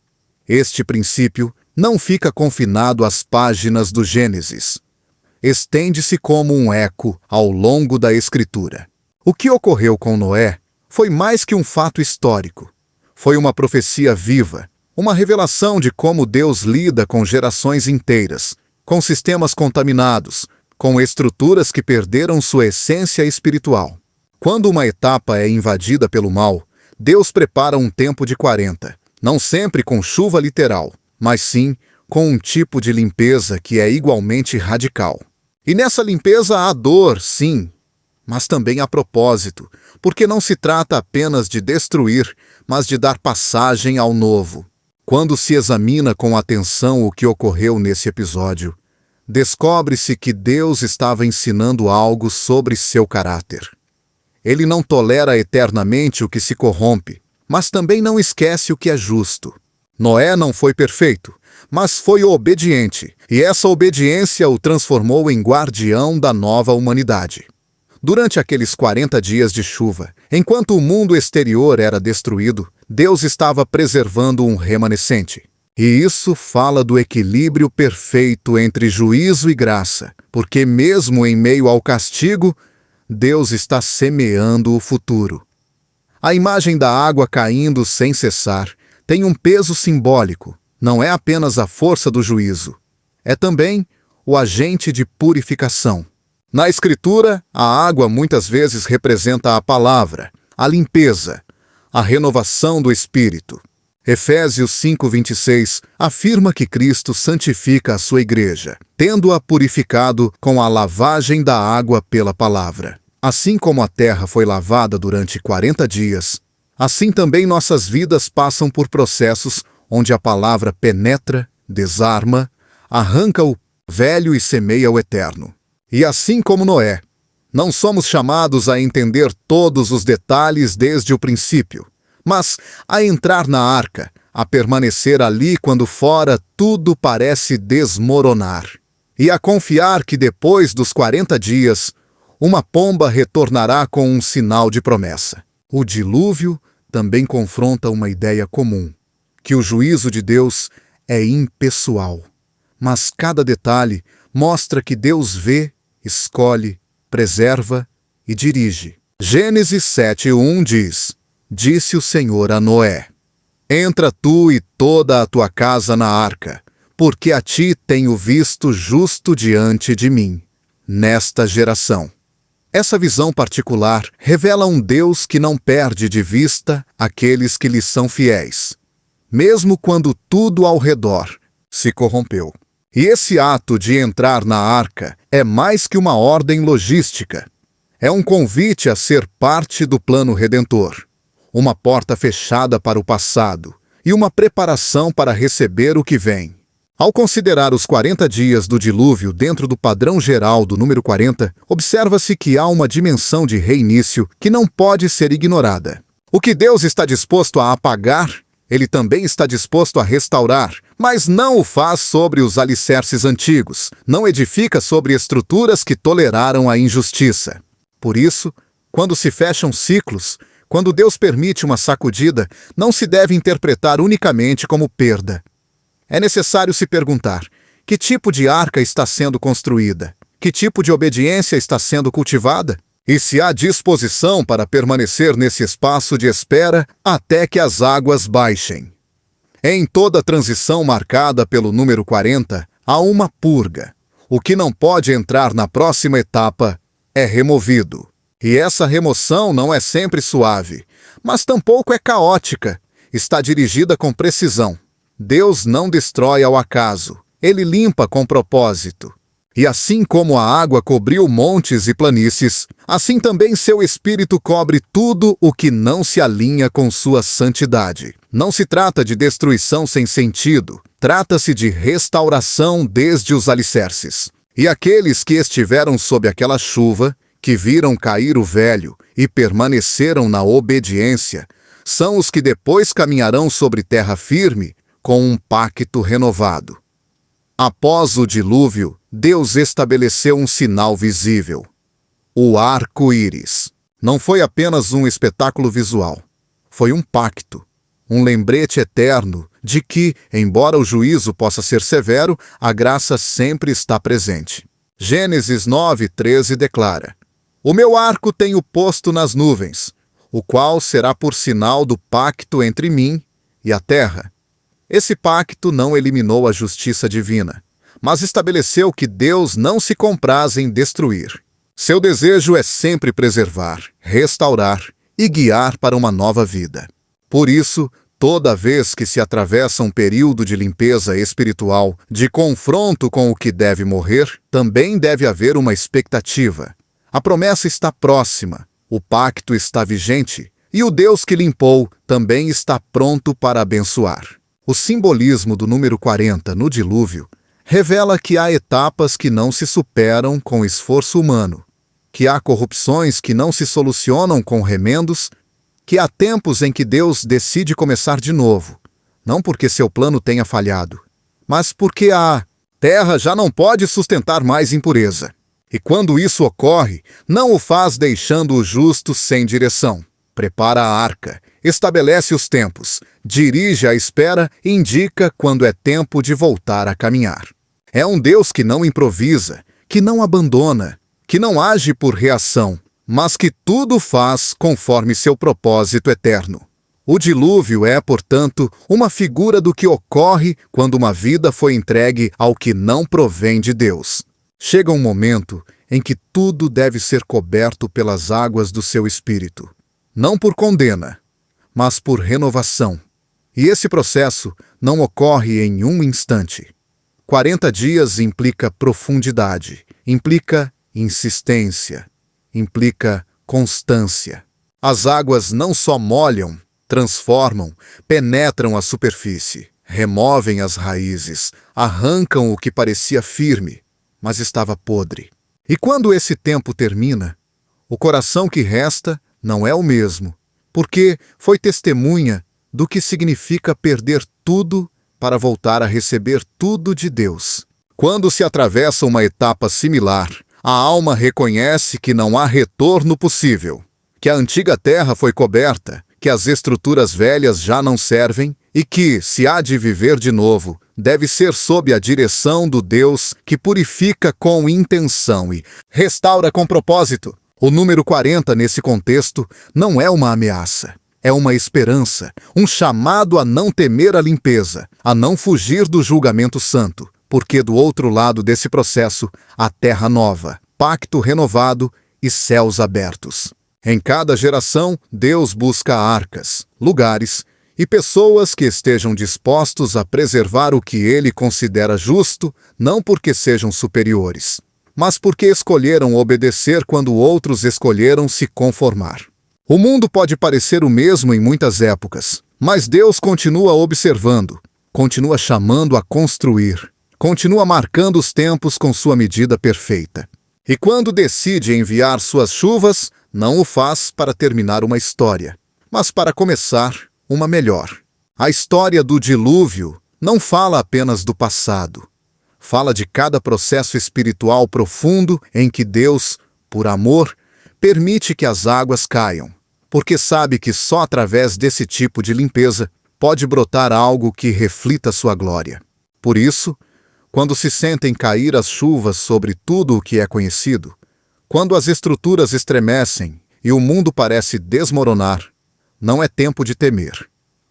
Este princípio não fica confinado às páginas do Gênesis. Estende-se como um eco ao longo da Escritura. O que ocorreu com Noé foi mais que um fato histórico. Foi uma profecia viva, uma revelação de como Deus lida com gerações inteiras, com sistemas contaminados, com estruturas que perderam sua essência espiritual. Quando uma etapa é invadida pelo mal, Deus prepara um tempo de 40, não sempre com chuva literal, mas sim com um tipo de limpeza que é igualmente radical. E nessa limpeza há dor, sim, mas também há propósito, porque não se trata apenas de destruir, mas de dar passagem ao novo. Quando se examina com atenção o que ocorreu nesse episódio, descobre-se que Deus estava ensinando algo sobre seu caráter. Ele não tolera eternamente o que se corrompe, mas também não esquece o que é justo. Noé não foi perfeito, mas foi obediente, e essa obediência o transformou em guardião da nova humanidade. Durante aqueles 40 dias de chuva, enquanto o mundo exterior era destruído, Deus estava preservando um remanescente. E isso fala do equilíbrio perfeito entre juízo e graça, porque mesmo em meio ao castigo, Deus está semeando o futuro. A imagem da água caindo sem cessar tem um peso simbólico. Não é apenas a força do juízo, é também o agente de purificação. Na Escritura, a água muitas vezes representa a palavra, a limpeza, a renovação do espírito. Efésios 5:26 afirma que Cristo santifica a sua igreja, tendo-a purificado com a lavagem da água pela palavra. Assim como a terra foi lavada durante 40 dias, assim também nossas vidas passam por processos onde a palavra penetra, desarma, arranca o velho e semeia o eterno. E assim como Noé, não somos chamados a entender todos os detalhes desde o princípio, mas a entrar na arca, a permanecer ali quando fora tudo parece desmoronar, e a confiar que depois dos 40 dias, uma pomba retornará com um sinal de promessa. O dilúvio também confronta uma ideia comum, que o juízo de Deus é impessoal, mas cada detalhe mostra que Deus vê, escolhe, preserva e dirige. Gênesis 7:1 diz: Disse o Senhor a Noé: Entra tu e toda a tua casa na arca, porque a ti tenho visto justo diante de mim, nesta geração. Essa visão particular revela um Deus que não perde de vista aqueles que lhe são fiéis, mesmo quando tudo ao redor se corrompeu. E esse ato de entrar na arca é mais que uma ordem logística. É um convite a ser parte do plano redentor, uma porta fechada para o passado e uma preparação para receber o que vem. Ao considerar os 40 dias do dilúvio dentro do padrão geral do número 40, observa-se que há uma dimensão de reinício que não pode ser ignorada. O que Deus está disposto a apagar, Ele também está disposto a restaurar, mas não o faz sobre os alicerces antigos, não edifica sobre estruturas que toleraram a injustiça. Por isso, quando se fecham ciclos, quando Deus permite uma sacudida, não se deve interpretar unicamente como perda. É necessário se perguntar: que tipo de arca está sendo construída? Que tipo de obediência está sendo cultivada? E se há disposição para permanecer nesse espaço de espera até que as águas baixem. Em toda transição marcada pelo número 40, há uma purga. O que não pode entrar na próxima etapa é removido. E essa remoção não é sempre suave, mas tampouco é caótica. Está dirigida com precisão. Deus não destrói ao acaso. Ele limpa com propósito. E assim como a água cobriu montes e planícies, assim também seu Espírito cobre tudo o que não se alinha com sua santidade. Não se trata de destruição sem sentido, Trata-se de restauração desde os alicerces. E aqueles que estiveram sob aquela chuva, que viram cair o velho e permaneceram na obediência, são os que depois caminharão sobre terra firme com um pacto renovado. Após o dilúvio, Deus estabeleceu um sinal visível: o arco-íris. Não foi apenas um espetáculo visual, foi um pacto, um lembrete eterno de que, embora o juízo possa ser severo, a graça sempre está presente. Gênesis 9:13 declara: o meu arco tenho posto nas nuvens, o qual será por sinal do pacto entre mim e a terra. Esse pacto não eliminou a justiça divina, mas estabeleceu que Deus não se compraz em destruir. Seu desejo é sempre preservar, restaurar e guiar para uma nova vida. Por isso, toda vez que se atravessa um período de limpeza espiritual, de confronto com o que deve morrer, também deve haver uma expectativa. A promessa está próxima, o pacto está vigente, e o Deus que limpou também está pronto para abençoar. O simbolismo do número 40 no dilúvio revela que há etapas que não se superam com esforço humano, que há corrupções que não se solucionam com remendos, que há tempos em que Deus decide começar de novo, não porque seu plano tenha falhado, mas porque a terra já não pode sustentar mais impureza. E quando isso ocorre, não o faz deixando o justo sem direção. Prepara a arca, estabelece os tempos, dirige a espera e indica quando é tempo de voltar a caminhar. É um Deus que não improvisa, que não abandona, que não age por reação, mas que tudo faz conforme seu propósito eterno. O dilúvio é, portanto, uma figura do que ocorre quando uma vida foi entregue ao que não provém de Deus. Chega um momento em que tudo deve ser coberto pelas águas do seu espírito, não por condena, mas por renovação. E esse processo não ocorre em um instante. 40 dias implica profundidade, implica insistência, implica constância. As águas não só molham, transformam, penetram a superfície, removem as raízes, arrancam o que parecia firme, mas estava podre. E quando esse tempo termina, o coração que resta não é o mesmo, porque foi testemunha do que significa perder tudo para voltar a receber tudo de Deus. Quando se atravessa uma etapa similar, a alma reconhece que não há retorno possível, que a antiga terra foi coberta, que as estruturas velhas já não servem e que, se há de viver de novo, deve ser sob a direção do Deus que purifica com intenção e restaura com propósito. O número 40 nesse contexto não é uma ameaça, é uma esperança, um chamado a não temer a limpeza, a não fugir do julgamento santo, porque do outro lado desse processo há terra nova, pacto renovado e céus abertos. Em cada geração, Deus busca arcas, lugares e pessoas que estejam dispostos a preservar o que Ele considera justo, não porque sejam superiores, mas porque escolheram obedecer quando outros escolheram se conformar. O mundo pode parecer o mesmo em muitas épocas, mas Deus continua observando, continua chamando a construir, continua marcando os tempos com sua medida perfeita. E quando decide enviar suas chuvas, não o faz para terminar uma história, mas para começar uma melhor. A história do dilúvio não fala apenas do passado. Fala de cada processo espiritual profundo em que Deus, por amor, permite que as águas caiam, porque sabe que só através desse tipo de limpeza pode brotar algo que reflita sua glória. Por isso, quando se sentem cair as chuvas sobre tudo o que é conhecido, quando as estruturas estremecem e o mundo parece desmoronar, não é tempo de temer,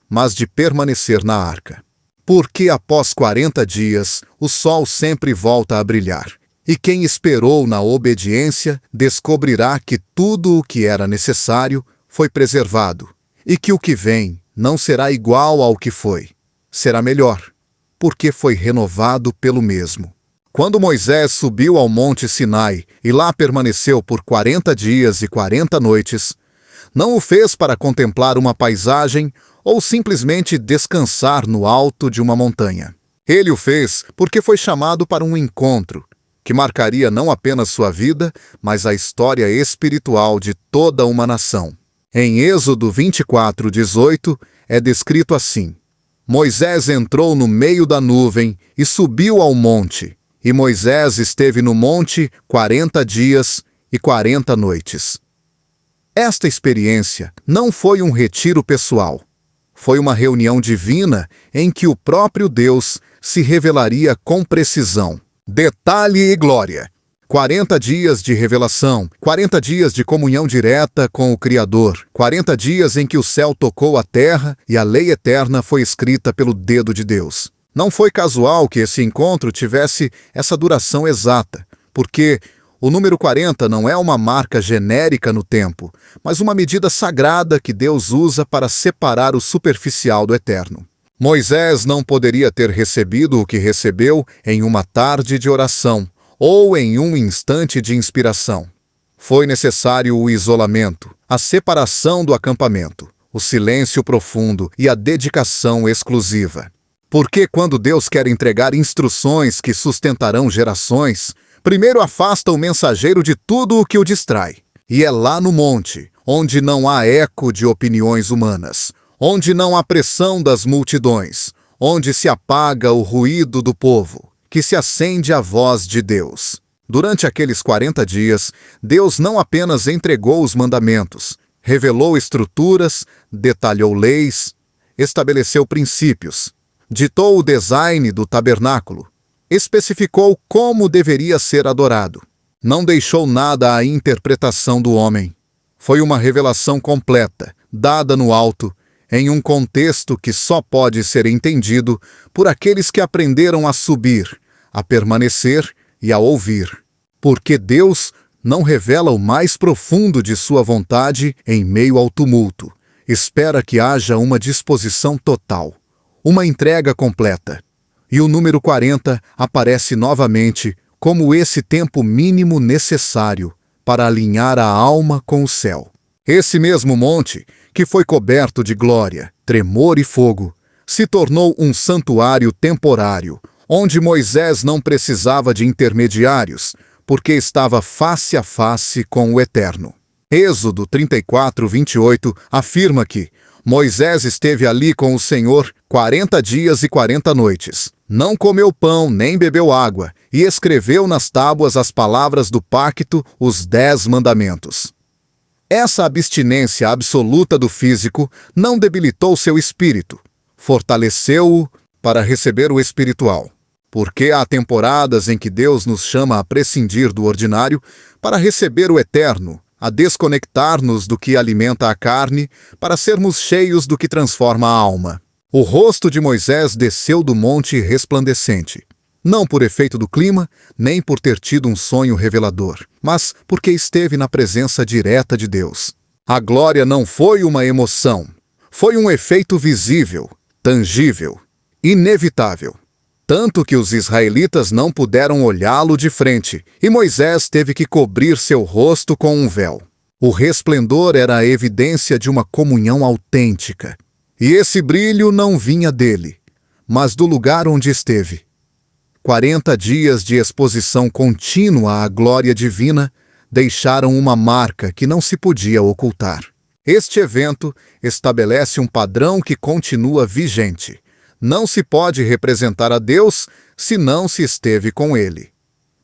mas de permanecer na arca. Porque após 40 dias, o sol sempre volta a brilhar, e quem esperou na obediência descobrirá que tudo o que era necessário foi preservado, e que o que vem não será igual ao que foi, será melhor, porque foi renovado pelo mesmo. Quando Moisés subiu ao Monte Sinai e lá permaneceu por 40 dias e 40 noites, não o fez para contemplar uma paisagem ou simplesmente descansar no alto de uma montanha. Ele o fez porque foi chamado para um encontro que marcaria não apenas sua vida, mas a história espiritual de toda uma nação. Em Êxodo 24:18 é descrito assim: Moisés entrou no meio da nuvem e subiu ao monte, e Moisés esteve no monte 40 dias e 40 noites. Esta experiência não foi um retiro pessoal. Foi uma reunião divina em que o próprio Deus se revelaria com precisão, detalhe e glória. 40 dias de revelação, 40 dias de comunhão direta com o Criador, 40 dias em que o céu tocou a terra e a lei eterna foi escrita pelo dedo de Deus. Não foi casual que esse encontro tivesse essa duração exata, porque o número 40 não é uma marca genérica no tempo, mas uma medida sagrada que Deus usa para separar o superficial do eterno. Moisés não poderia ter recebido o que recebeu em uma tarde de oração ou em um instante de inspiração. Foi necessário o isolamento, a separação do acampamento, o silêncio profundo e a dedicação exclusiva. Porque quando Deus quer entregar instruções que sustentarão gerações, primeiro afasta o mensageiro de tudo o que o distrai. E é lá no monte, onde não há eco de opiniões humanas, onde não há pressão das multidões, onde se apaga o ruído do povo, que se acende a voz de Deus. Durante aqueles 40 dias, Deus não apenas entregou os mandamentos, revelou estruturas, detalhou leis, estabeleceu princípios, ditou o design do tabernáculo, especificou como deveria ser adorado. Não deixou nada à interpretação do homem. Foi uma revelação completa, dada no alto, em um contexto que só pode ser entendido por aqueles que aprenderam a subir, a permanecer e a ouvir. Porque Deus não revela o mais profundo de sua vontade em meio ao tumulto. Espera que haja uma disposição total, uma entrega completa. E o número 40 aparece novamente como esse tempo mínimo necessário para alinhar a alma com o céu. Esse mesmo monte, que foi coberto de glória, tremor e fogo, se tornou um santuário temporário, onde Moisés não precisava de intermediários, porque estava face a face com o Eterno. Êxodo 34:28 afirma que Moisés esteve ali com o Senhor 40 dias e 40 noites. Não comeu pão nem bebeu água, e escreveu nas tábuas as palavras do pacto, os 10 mandamentos. Essa abstinência absoluta do físico não debilitou seu espírito, fortaleceu-o para receber o espiritual. Porque há temporadas em que Deus nos chama a prescindir do ordinário para receber o eterno, a desconectar-nos do que alimenta a carne, para sermos cheios do que transforma a alma. O rosto de Moisés desceu do monte resplandecente, não por efeito do clima, nem por ter tido um sonho revelador, mas porque esteve na presença direta de Deus. A glória não foi uma emoção, foi um efeito visível, tangível, inevitável. Tanto que os israelitas não puderam olhá-lo de frente, e Moisés teve que cobrir seu rosto com um véu. O resplendor era a evidência de uma comunhão autêntica. E esse brilho não vinha dele, mas do lugar onde esteve. 40 dias de exposição contínua à glória divina deixaram uma marca que não se podia ocultar. Este evento estabelece um padrão que continua vigente. Não se pode representar a Deus se não se esteve com Ele.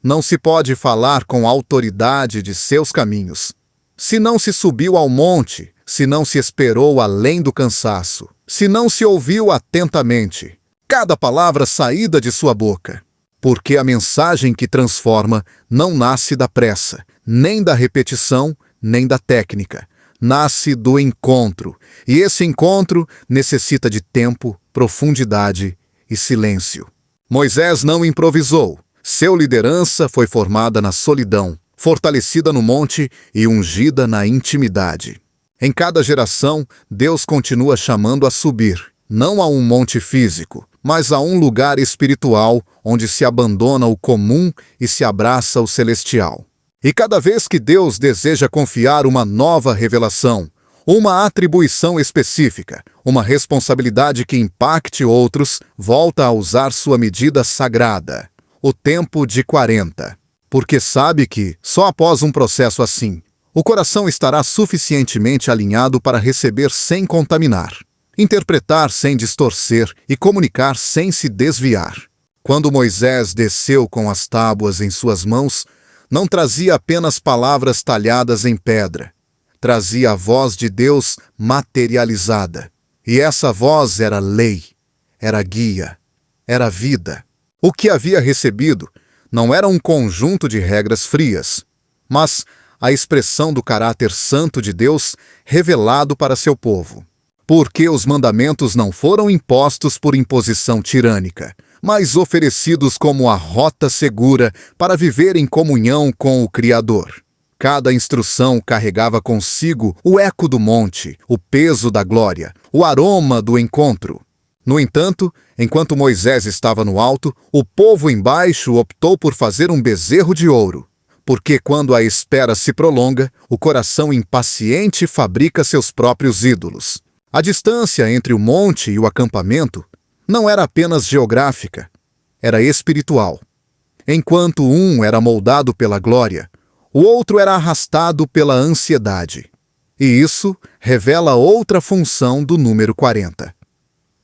Não se pode falar com autoridade de seus caminhos. Se não se subiu ao monte, se não se esperou além do cansaço, se não se ouviu atentamente cada palavra saída de sua boca. Porque a mensagem que transforma não nasce da pressa, nem da repetição, nem da técnica. Nasce do encontro, e esse encontro necessita de tempo, profundidade e silêncio. Moisés não improvisou. Seu liderança foi formada na solidão, fortalecida no monte e ungida na intimidade. Em cada geração, Deus continua chamando a subir, não a um monte físico, mas a um lugar espiritual onde se abandona o comum e se abraça o celestial. E cada vez que Deus deseja confiar uma nova revelação, Uma atribuição específica, uma responsabilidade que impacte outros, volta a usar sua medida sagrada, o tempo de 40. Porque sabe que, só após um processo assim, o coração estará suficientemente alinhado para receber sem contaminar, interpretar sem distorcer e comunicar sem se desviar. Quando Moisés desceu com as tábuas em suas mãos, não trazia apenas palavras talhadas em pedra, trazia a voz de Deus materializada. E essa voz era lei, era guia, era vida. O que havia recebido não era um conjunto de regras frias, mas a expressão do caráter santo de Deus revelado para seu povo. Porque os mandamentos não foram impostos por imposição tirânica, mas oferecidos como a rota segura para viver em comunhão com o Criador. Cada instrução carregava consigo o eco do monte, o peso da glória, o aroma do encontro. No entanto, enquanto Moisés estava no alto, o povo embaixo optou por fazer um bezerro de ouro. Porque quando a espera se prolonga, o coração impaciente fabrica seus próprios ídolos. A distância entre o monte e o acampamento não era apenas geográfica, era espiritual. Enquanto um era moldado pela glória, o outro era arrastado pela ansiedade. E isso revela outra função do número 40.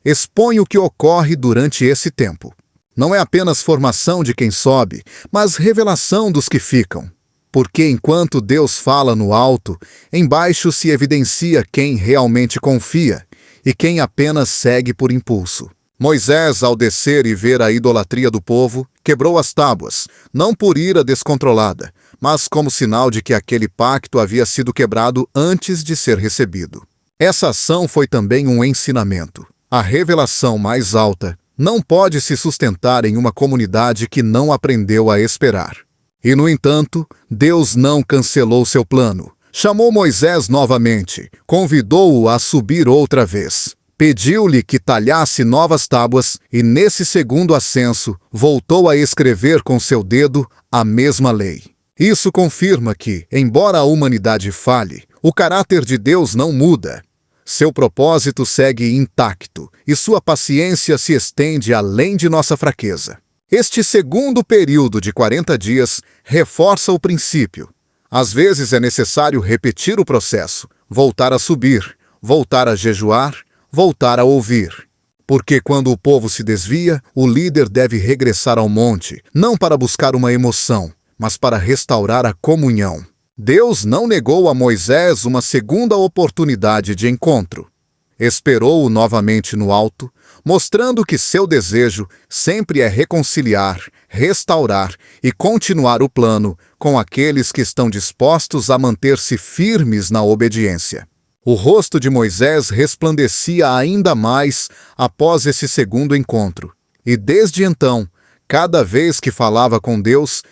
Expõe o que ocorre durante esse tempo. Não é apenas formação de quem sobe, mas revelação dos que ficam. Porque enquanto Deus fala no alto, embaixo se evidencia quem realmente confia e quem apenas segue por impulso. Moisés, ao descer e ver a idolatria do povo, quebrou as tábuas, não por ira descontrolada, mas como sinal de que aquele pacto havia sido quebrado antes de ser recebido. Essa ação foi também um ensinamento. A revelação mais alta não pode se sustentar em uma comunidade que não aprendeu a esperar. E, no entanto, Deus não cancelou seu plano. Chamou Moisés novamente, convidou-o a subir outra vez. Pediu-lhe que talhasse novas tábuas e, nesse segundo ascenso, voltou a escrever com seu dedo a mesma lei. Isso confirma que, embora a humanidade falhe, o caráter de Deus não muda. Seu propósito segue intacto e sua paciência se estende além de nossa fraqueza. Este segundo período de 40 dias reforça o princípio. Às vezes é necessário repetir o processo, voltar a subir, voltar a jejuar, voltar a ouvir. Porque quando o povo se desvia, o líder deve regressar ao monte, não para buscar uma emoção, mas para restaurar a comunhão. Deus não negou a Moisés uma segunda oportunidade de encontro. Esperou-o novamente no alto, mostrando que seu desejo sempre é reconciliar, restaurar e continuar o plano com aqueles que estão dispostos a manter-se firmes na obediência. O rosto de Moisés resplandecia ainda mais após esse segundo encontro, e desde então, cada vez que falava com Deus,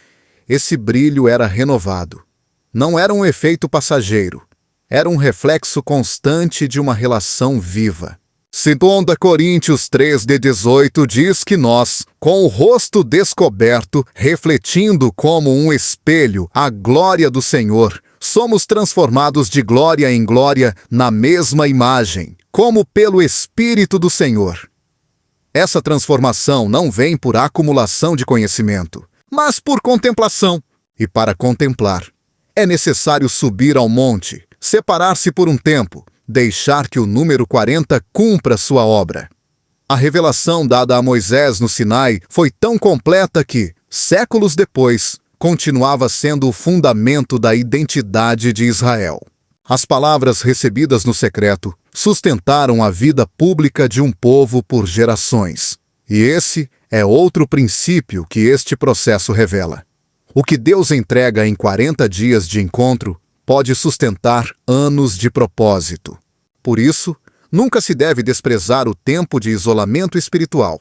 esse brilho era renovado. Não era um efeito passageiro, era um reflexo constante de uma relação viva. 2 Coríntios 3:18 diz que nós, com o rosto descoberto, refletindo como um espelho a glória do Senhor, somos transformados de glória em glória na mesma imagem, como pelo Espírito do Senhor. Essa transformação não vem por acumulação de conhecimento, mas por contemplação. E para contemplar, é necessário subir ao monte, separar-se por um tempo, deixar que o número 40 cumpra sua obra. A revelação dada a Moisés no Sinai foi tão completa que, séculos depois, continuava sendo o fundamento da identidade de Israel. As palavras recebidas no secreto sustentaram a vida pública de um povo por gerações. E esse é outro princípio que este processo revela. O que Deus entrega em 40 dias de encontro pode sustentar anos de propósito. Por isso, nunca se deve desprezar o tempo de isolamento espiritual.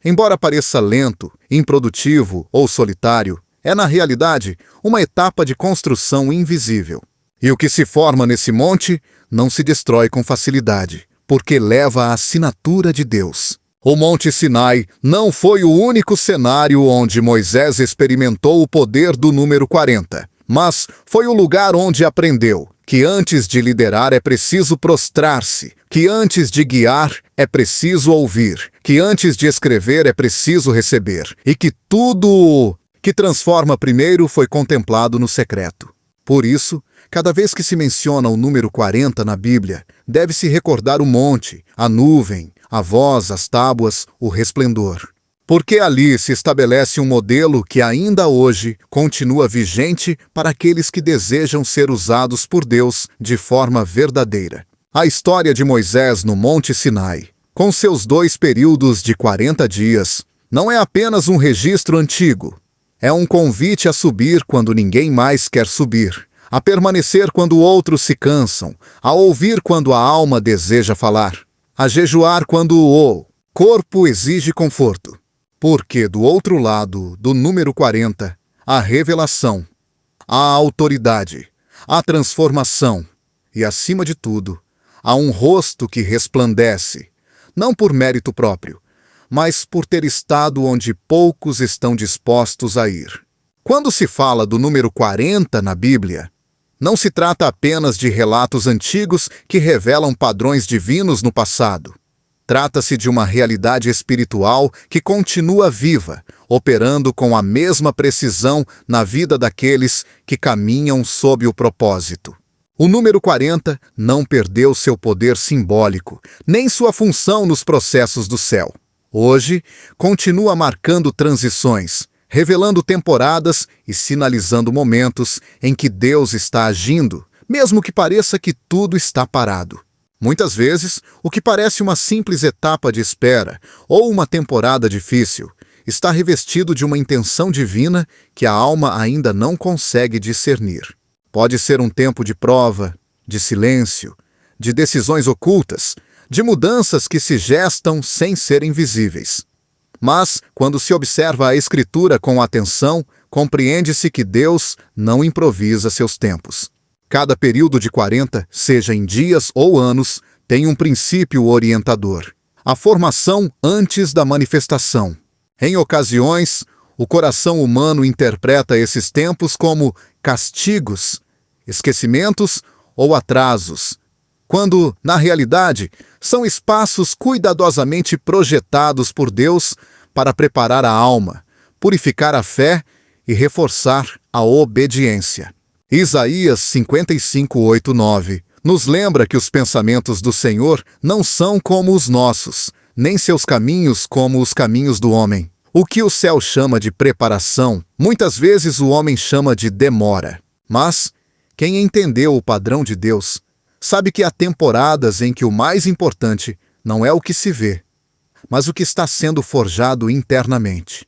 Embora pareça lento, improdutivo ou solitário, é na realidade uma etapa de construção invisível. E o que se forma nesse monte não se destrói com facilidade, porque leva a assinatura de Deus. O Monte Sinai não foi o único cenário onde Moisés experimentou o poder do número 40, mas foi o lugar onde aprendeu, que antes de liderar é preciso prostrar-se, que antes de guiar é preciso ouvir, que antes de escrever é preciso receber, e que tudo que transforma primeiro foi contemplado no secreto. Por isso, cada vez que se menciona o número 40 na Bíblia, deve-se recordar o monte, a nuvem, a voz, as tábuas, o resplendor. Porque ali se estabelece um modelo que ainda hoje continua vigente para aqueles que desejam ser usados por Deus de forma verdadeira. A história de Moisés no Monte Sinai, com seus 2 períodos de 40 dias, não é apenas um registro antigo. É um convite a subir quando ninguém mais quer subir, a permanecer quando outros se cansam, a ouvir quando a alma deseja falar, a jejuar quando o corpo exige conforto. Porque do outro lado do número 40, a revelação, a autoridade, a transformação e, acima de tudo, há um rosto que resplandece, não por mérito próprio, mas por ter estado onde poucos estão dispostos a ir. Quando se fala do número 40 na Bíblia, não se trata apenas de relatos antigos que revelam padrões divinos no passado. Trata-se de uma realidade espiritual que continua viva, operando com a mesma precisão na vida daqueles que caminham sob o propósito. O número 40 não perdeu seu poder simbólico, nem sua função nos processos do céu. Hoje, continua marcando transições, revelando temporadas e sinalizando momentos em que Deus está agindo, mesmo que pareça que tudo está parado. Muitas vezes, o que parece uma simples etapa de espera ou uma temporada difícil está revestido de uma intenção divina que a alma ainda não consegue discernir. Pode ser um tempo de prova, de silêncio, de decisões ocultas, de mudanças que se gestam sem serem visíveis. Mas, quando se observa a Escritura com atenção, compreende-se que Deus não improvisa seus tempos. Cada período de 40, seja em dias ou anos, tem um princípio orientador: a formação antes da manifestação. Em ocasiões, o coração humano interpreta esses tempos como castigos, esquecimentos ou atrasos, quando, na realidade, são espaços cuidadosamente projetados por Deus para preparar a alma, purificar a fé e reforçar a obediência. Isaías 55:8-9 nos lembra que os pensamentos do Senhor não são como os nossos, nem seus caminhos como os caminhos do homem. O que o céu chama de preparação, muitas vezes o homem chama de demora. Mas, quem entendeu o padrão de Deus, sabe que há temporadas em que o mais importante não é o que se vê, mas o que está sendo forjado internamente.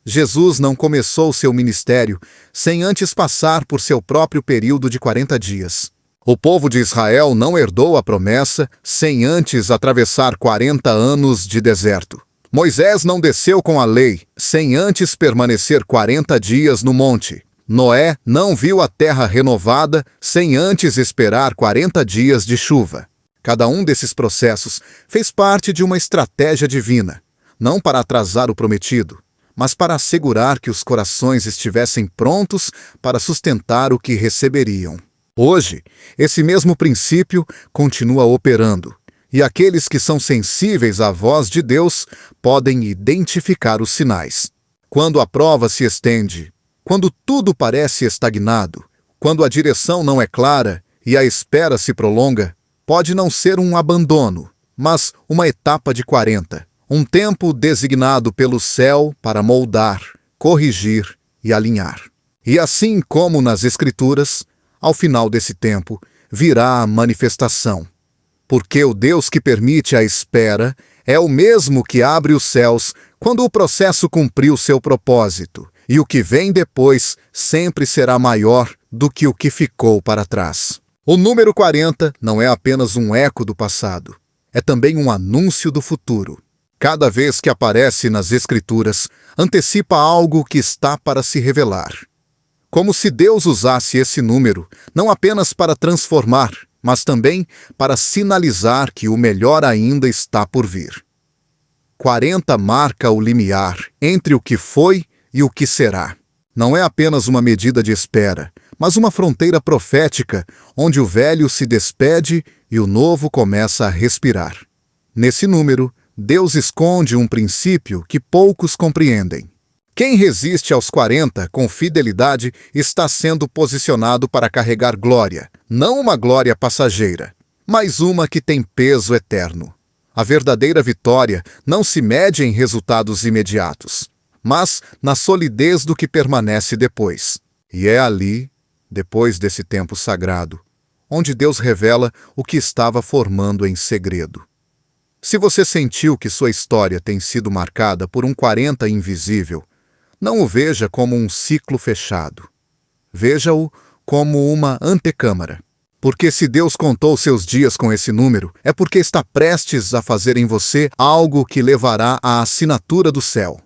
Jesus não começou seu ministério sem antes passar por seu próprio período de 40 dias. O povo de Israel não herdou a promessa sem antes atravessar 40 anos de deserto. Moisés não desceu com a lei sem antes permanecer 40 dias no monte. Noé não viu a terra renovada sem antes esperar 40 dias de chuva. Cada um desses processos fez parte de uma estratégia divina, não para atrasar o prometido, mas para assegurar que os corações estivessem prontos para sustentar o que receberiam. Hoje, esse mesmo princípio continua operando, e aqueles que são sensíveis à voz de Deus podem identificar os sinais. Quando a prova se estende, quando tudo parece estagnado, quando a direção não é clara e a espera se prolonga, pode não ser um abandono, mas uma etapa de 40. Um tempo designado pelo céu para moldar, corrigir e alinhar. E assim como nas Escrituras, ao final desse tempo, virá a manifestação. Porque o Deus que permite a espera é o mesmo que abre os céus quando o processo cumpriu seu propósito, e o que vem depois sempre será maior do que o que ficou para trás. O número 40 não é apenas um eco do passado, é também um anúncio do futuro. Cada vez que aparece nas Escrituras, antecipa algo que está para se revelar. Como se Deus usasse esse número não apenas para transformar, mas também para sinalizar que o melhor ainda está por vir. 40 marca o limiar entre o que foi e o que será. Não é apenas uma medida de espera, mas uma fronteira profética, onde o velho se despede e o novo começa a respirar. Nesse número, Deus esconde um princípio que poucos compreendem. Quem resiste aos 40 com fidelidade está sendo posicionado para carregar glória, não uma glória passageira, mas uma que tem peso eterno. A verdadeira vitória não se mede em resultados imediatos, mas na solidez do que permanece depois. E é ali, depois desse tempo sagrado, onde Deus revela o que estava formando em segredo. Se você sentiu que sua história tem sido marcada por um 40 invisível, não o veja como um ciclo fechado. Veja-o como uma antecâmara. Porque se Deus contou seus dias com esse número, é porque está prestes a fazer em você algo que levará à assinatura do céu.